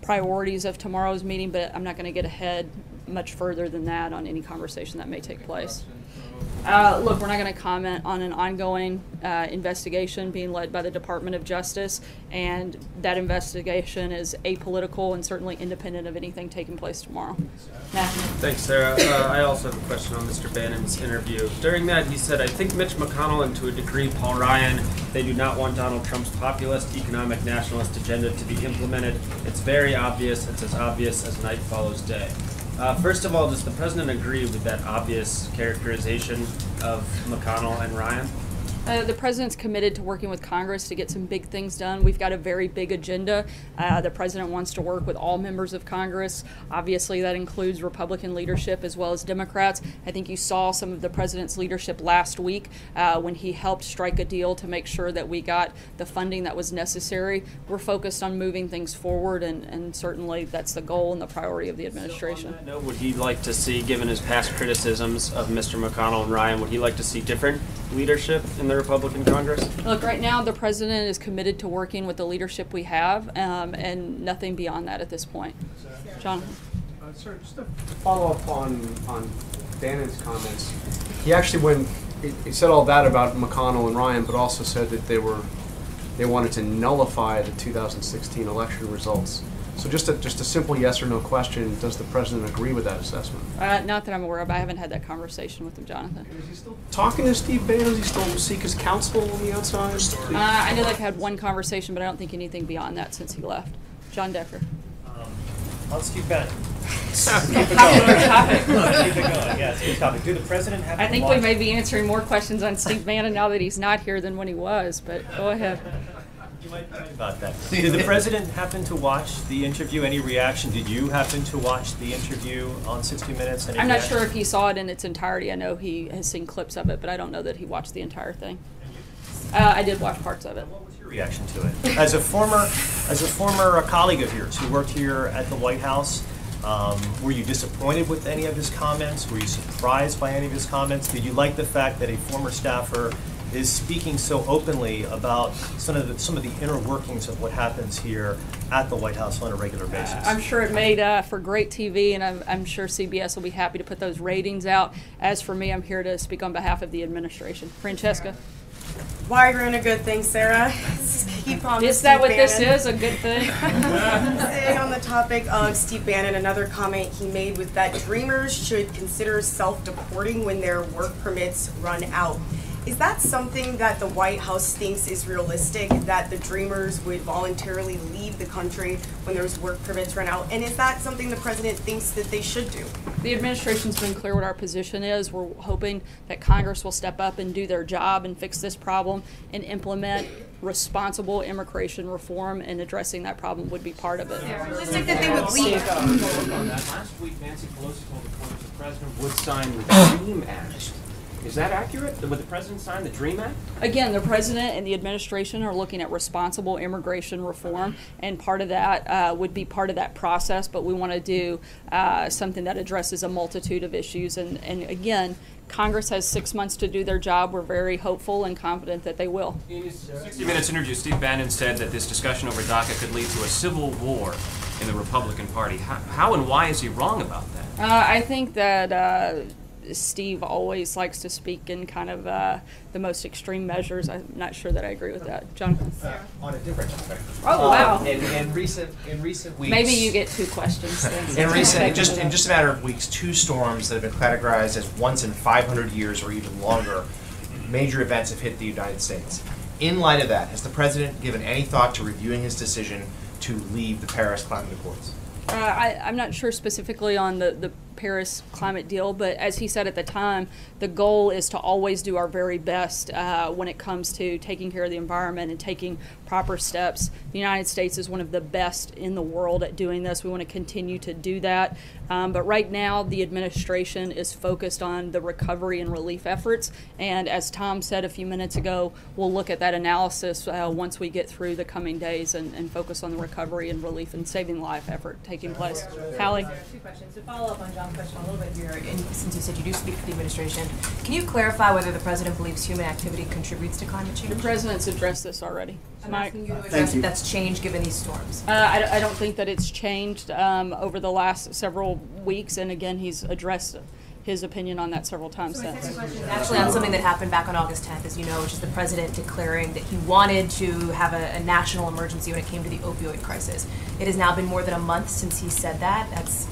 priorities of tomorrow's meeting, but I'm not going to get ahead much further than that on any conversation that may take place. Look, we're not going to comment on an ongoing investigation being led by the Department of Justice, and that investigation is apolitical and certainly independent of anything taking place tomorrow. Matthew.
Thanks, Sarah. I also have a question on Mr. Bannon's interview. During that, he said, I think Mitch McConnell and to a degree Paul Ryan, they do not want Donald Trump's populist, economic, nationalist agenda to be implemented. It's very obvious. It's as obvious as night follows day. First of all, does the President agree with that obvious characterization of McConnell and Ryan?
The President's committed to working with Congress to get some big things done. We've got a very big agenda. The President wants to work with all members of Congress. Obviously, that includes Republican leadership as well as Democrats. I think you saw some of the President's leadership last week when he helped strike a deal to make sure that we got the funding that was necessary. We're focused on moving things forward, and certainly that's the goal and the priority of the administration.
So on that note, would he like to see, given his past criticisms of Mr. McConnell and Ryan, would he like to see different leadership in the Republican Congress?
Look, right now the President is committed to working with the leadership we have, and nothing beyond that at this point. Jonathan?
Sir, just to follow up on Bannon's comments, he actually, he said all that about McConnell and Ryan, but also said that they wanted to nullify the 2016 election results. So just a simple yes or no question, does the President agree with that assessment?
Not that I'm aware of. I haven't had that conversation with him, Jonathan.
Is he still talking to Steve Bannon? Does he still seek his counsel on the outside?
I know they've had one conversation, but I don't think anything beyond that since he left. John Decker.
On Steve Bannon.
Keep it going.
Keep it going. Yeah, it's a good topic. Do the President have to
I think we may be answering more questions on Steve Bannon now that he's not here than when he was, but go ahead.
You might think about that. Did the President happen to watch the interview? Any reaction? Did you happen to watch the interview on 60 Minutes?
I'm not sure if he saw it in its entirety. I know he has seen clips of it, but I don't know that he watched the entire thing. I did watch parts of it.
What was your reaction to it? As a former colleague of yours who worked here at the White House, were you disappointed with any of his comments? Were you surprised by any of his comments? Did you like the fact that a former staffer is speaking so openly about some of the inner workings of what happens here at the White House on a regular basis?
I'm sure it made for great TV, and I'm sure CBS will be happy to put those ratings out. As for me, I'm here to speak on behalf of the administration. Francesca?
Why are you doing a good thing, Sarah? Keep on
Is that what this is, a good thing?
Staying on the topic of Steve Bannon, another comment he made was that dreamers should consider self-deporting when their work permits run out. Is that something that the White House thinks is realistic, that the Dreamers would voluntarily leave the country when there's work permits run out? And is that something the president thinks that they should do?
The administration's been clear what our position is. We're hoping that Congress will step up and do their job and fix this problem and implement responsible immigration reform, and addressing that problem would be part of it.
Realistic that they would leave.
Last week, Nancy Pelosi told reporters the president would sign the DREAM Act. Is that accurate? Would the president sign the DREAM Act?
Again, the president and the administration are looking at responsible immigration reform, and part of that would be part of that process, but we want to do something that addresses a multitude of issues. And again, Congress has 6 months to do their job. We're very hopeful and confident that they will.
In his 60 Minutes interview, Steve Bannon said that this discussion over DACA could lead to a civil war in the Republican Party. How and why is he wrong about that?
I think that Steve always likes to speak in kind of the most extreme measures. I'm not sure that I agree with that. John?
On a different topic.
Oh, wow.
In recent weeks.
Maybe you get 2 questions then.
in just a matter of weeks, 2 storms that have been categorized as once in 500 years or even longer, major events have hit the United States. In light of that, has the president given any thought to reviewing his decision to leave the Paris Climate Accords?
I'm not sure specifically on the Paris climate deal, but as he said at the time, the goal is to always do our very best when it comes to taking care of the environment and taking proper steps. The United States is one of the best in the world at doing this. We want to continue to do that. But right now, the administration is focused on the recovery and relief efforts. And as Tom said a few minutes ago, we'll look at that analysis once we get through the coming days and focus on the recovery and relief and saving life effort taking place. Hallie?
2 questions. To follow up on John's question a little bit here, and since you said you do speak for the administration, can you clarify whether the president believes human activity contributes to climate change?
The president's addressed this already.
I'm asking you to address if that's changed given these storms.
I don't think that it's changed over the last several weeks, and again, he's addressed his opinion on that several times
So my
since.
second question is actually on something that happened back on August 10th, as you know, which is the president declaring that he wanted to have a national emergency when it came to the opioid crisis. It has now been more than a month since he said that. That's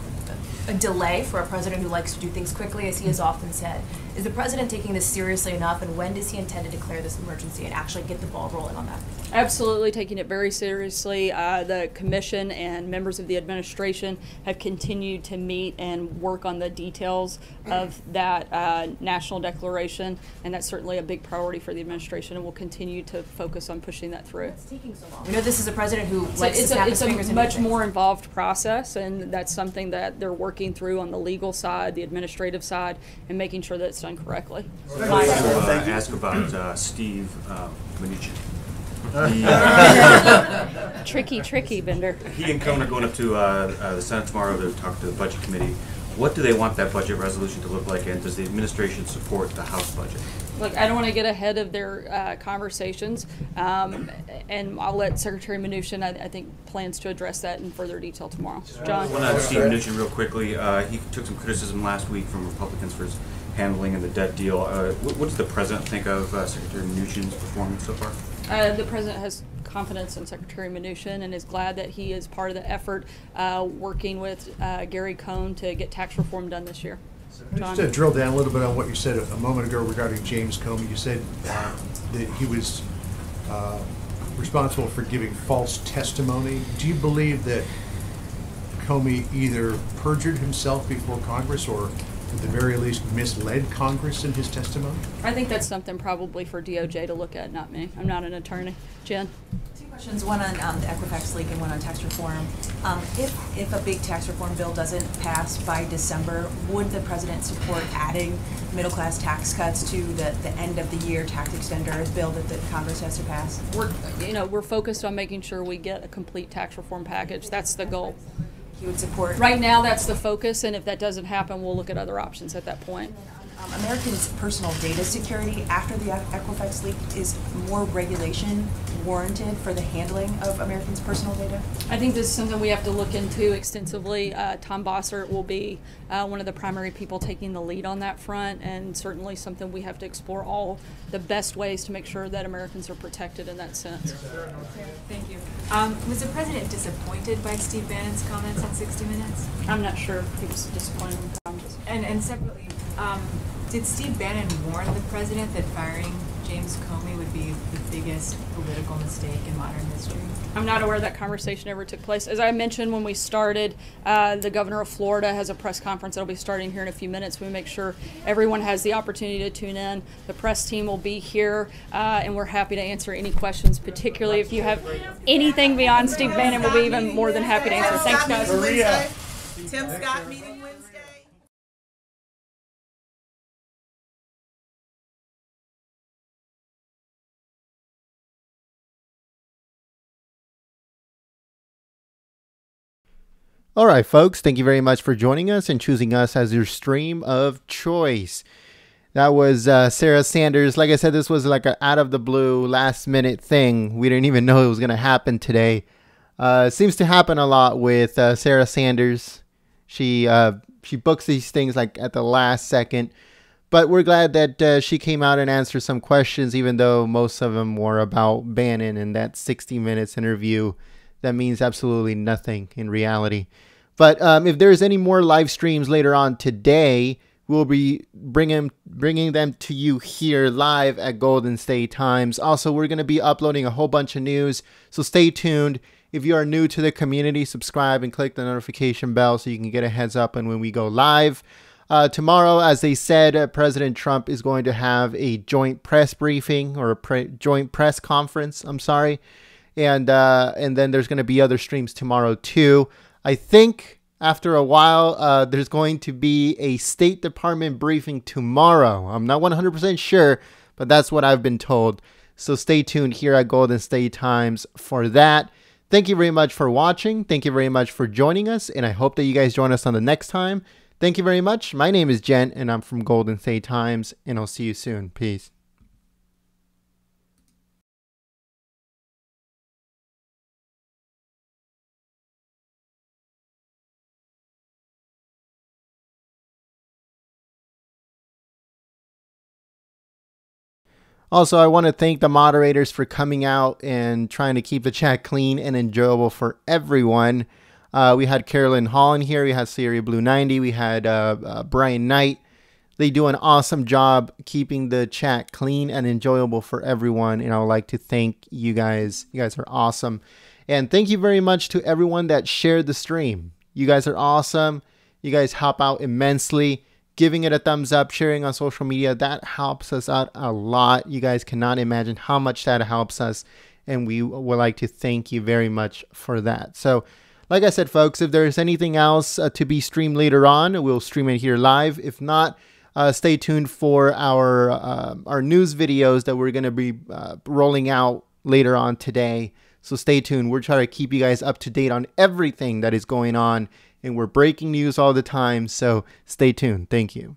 a delay for a president who likes to do things quickly, as he has often said. Is the president taking this seriously enough, and when does he intend to declare this emergency and actually get the ball rolling on that?
Absolutely taking it very seriously. The commission and members of the administration have continued to meet and work on the details of that national declaration, and that's certainly a big priority for the administration, and we'll continue to focus on pushing that through.
It's taking so long. You know, this is a president who likes to snap his fingers
It's a
and
much
do things.
more involved process, and that's something that they're working through on the legal side, the administrative side, and making sure that it's done correctly.
Ask about Steve Mnuchin.
Tricky, Bender.
He and Cohen are going up to the Senate tomorrow to talk to the Budget Committee. What do they want that budget resolution to look like, and does the administration support the House budget?
Look, I don't want to get ahead of their conversations, and I'll let Secretary Mnuchin, I think, plans to address that in further detail tomorrow. John?
I want to Steve Mnuchin real quickly. He took some criticism last week from Republicans for his handling of the debt deal. What does the president think of Secretary Mnuchin's performance so far?
The president has confidence in Secretary Mnuchin and is glad that he is part of the effort working with Gary Cohn to get tax reform done this year. John?
Just to drill down a little bit on what you said a moment ago regarding James Comey, you said that he was responsible for giving false testimony. Do you believe that Comey either perjured himself before Congress or at the very least misled Congress in his testimony?
I think that's something probably for DOJ to look at, not me. I'm not an attorney. Jen?
2 questions, one on the Equifax leak and one on tax reform. If a big tax reform bill doesn't pass by December, would the president support adding middle-class tax cuts to the end of the year tax extender bill that Congress has to pass?
We're focused on making sure we get a complete tax reform package. That's the goal.
He would support.
Right now, that's the focus, and if that doesn't happen, we'll look at other options at that point.
Americans' personal data security after the Equifax leak, is more regulation warranted for the handling of Americans' personal data?
I think this is something we have to look into extensively. Tom Bossert will be one of the primary people taking the lead on that front, and certainly something we have to explore all the best ways to make sure that Americans are protected in that sense.
Thank you. Was the president disappointed by Steve Bannon's comments on 60 Minutes?
I'm not sure if he was disappointed in comments.
And separately, Did Steve Bannon warn the president that firing James Comey would be the biggest political mistake in modern history?
I'm not aware that conversation ever took place. As I mentioned when we started, the governor of Florida has a press conference that'll be starting here in a few minutes. We make sure everyone has the opportunity to tune in. The press team will be here, and we're happy to answer any questions, particularly if you have anything beyond Steve Bannon. We'll be even more than happy to answer. Thanks, guys.
Tim Scott meeting Wednesday.
All right, folks, thank you very much for joining us and choosing us as your stream of choice. That was Sarah Sanders. Like I said, this was like an out-of-the-blue, last-minute thing. We didn't even know it was going to happen today. It seems to happen a lot with Sarah Sanders. She books these things like at the last second. But we're glad that she came out and answered some questions, even though most of them were about Bannon and that 60 Minutes interview. That means absolutely nothing in reality. But if there's any more live streams later on today, we'll be bringing them to you here live at Golden State Times. Also, we're going to be uploading a whole bunch of news, so stay tuned. If you are new to the community, subscribe and click the notification bell so you can get a heads up on when we go live. Tomorrow, as they said, President Trump is going to have a joint press briefing or a joint press conference. I'm sorry. And then there's going to be other streams tomorrow too. I think after a while, there's going to be a State Department briefing tomorrow. I'm not 100% sure, but that's what I've been told. So stay tuned here at Golden State Times for that. Thank you very much for watching. Thank you very much for joining us. And I hope that you guys join us on the next time. Thank you very much. My name is Jen, and I'm from Golden State Times. And I'll see you soon. Peace. Also, I want to thank the moderators for coming out and trying to keep the chat clean and enjoyable for everyone. We had Carolyn Holland here. We had Siri Blue 90. We had Brian Knight. They do an awesome job keeping the chat clean and enjoyable for everyone. And I would like to thank you guys. You guys are awesome. And thank you very much to everyone that shared the stream. You guys are awesome. You guys help out immensely. Giving it a thumbs up, sharing on social media, that helps us out a lot. You guys cannot imagine how much that helps us, and we would like to thank you very much for that. So, like I said, folks, if there's anything else to be streamed later on, we'll stream it here live. If not, stay tuned for our news videos that we're going to be rolling out later on today. So stay tuned. We're trying to keep you guys up to date on everything that is going on. And we're breaking news all the time, so stay tuned. Thank you.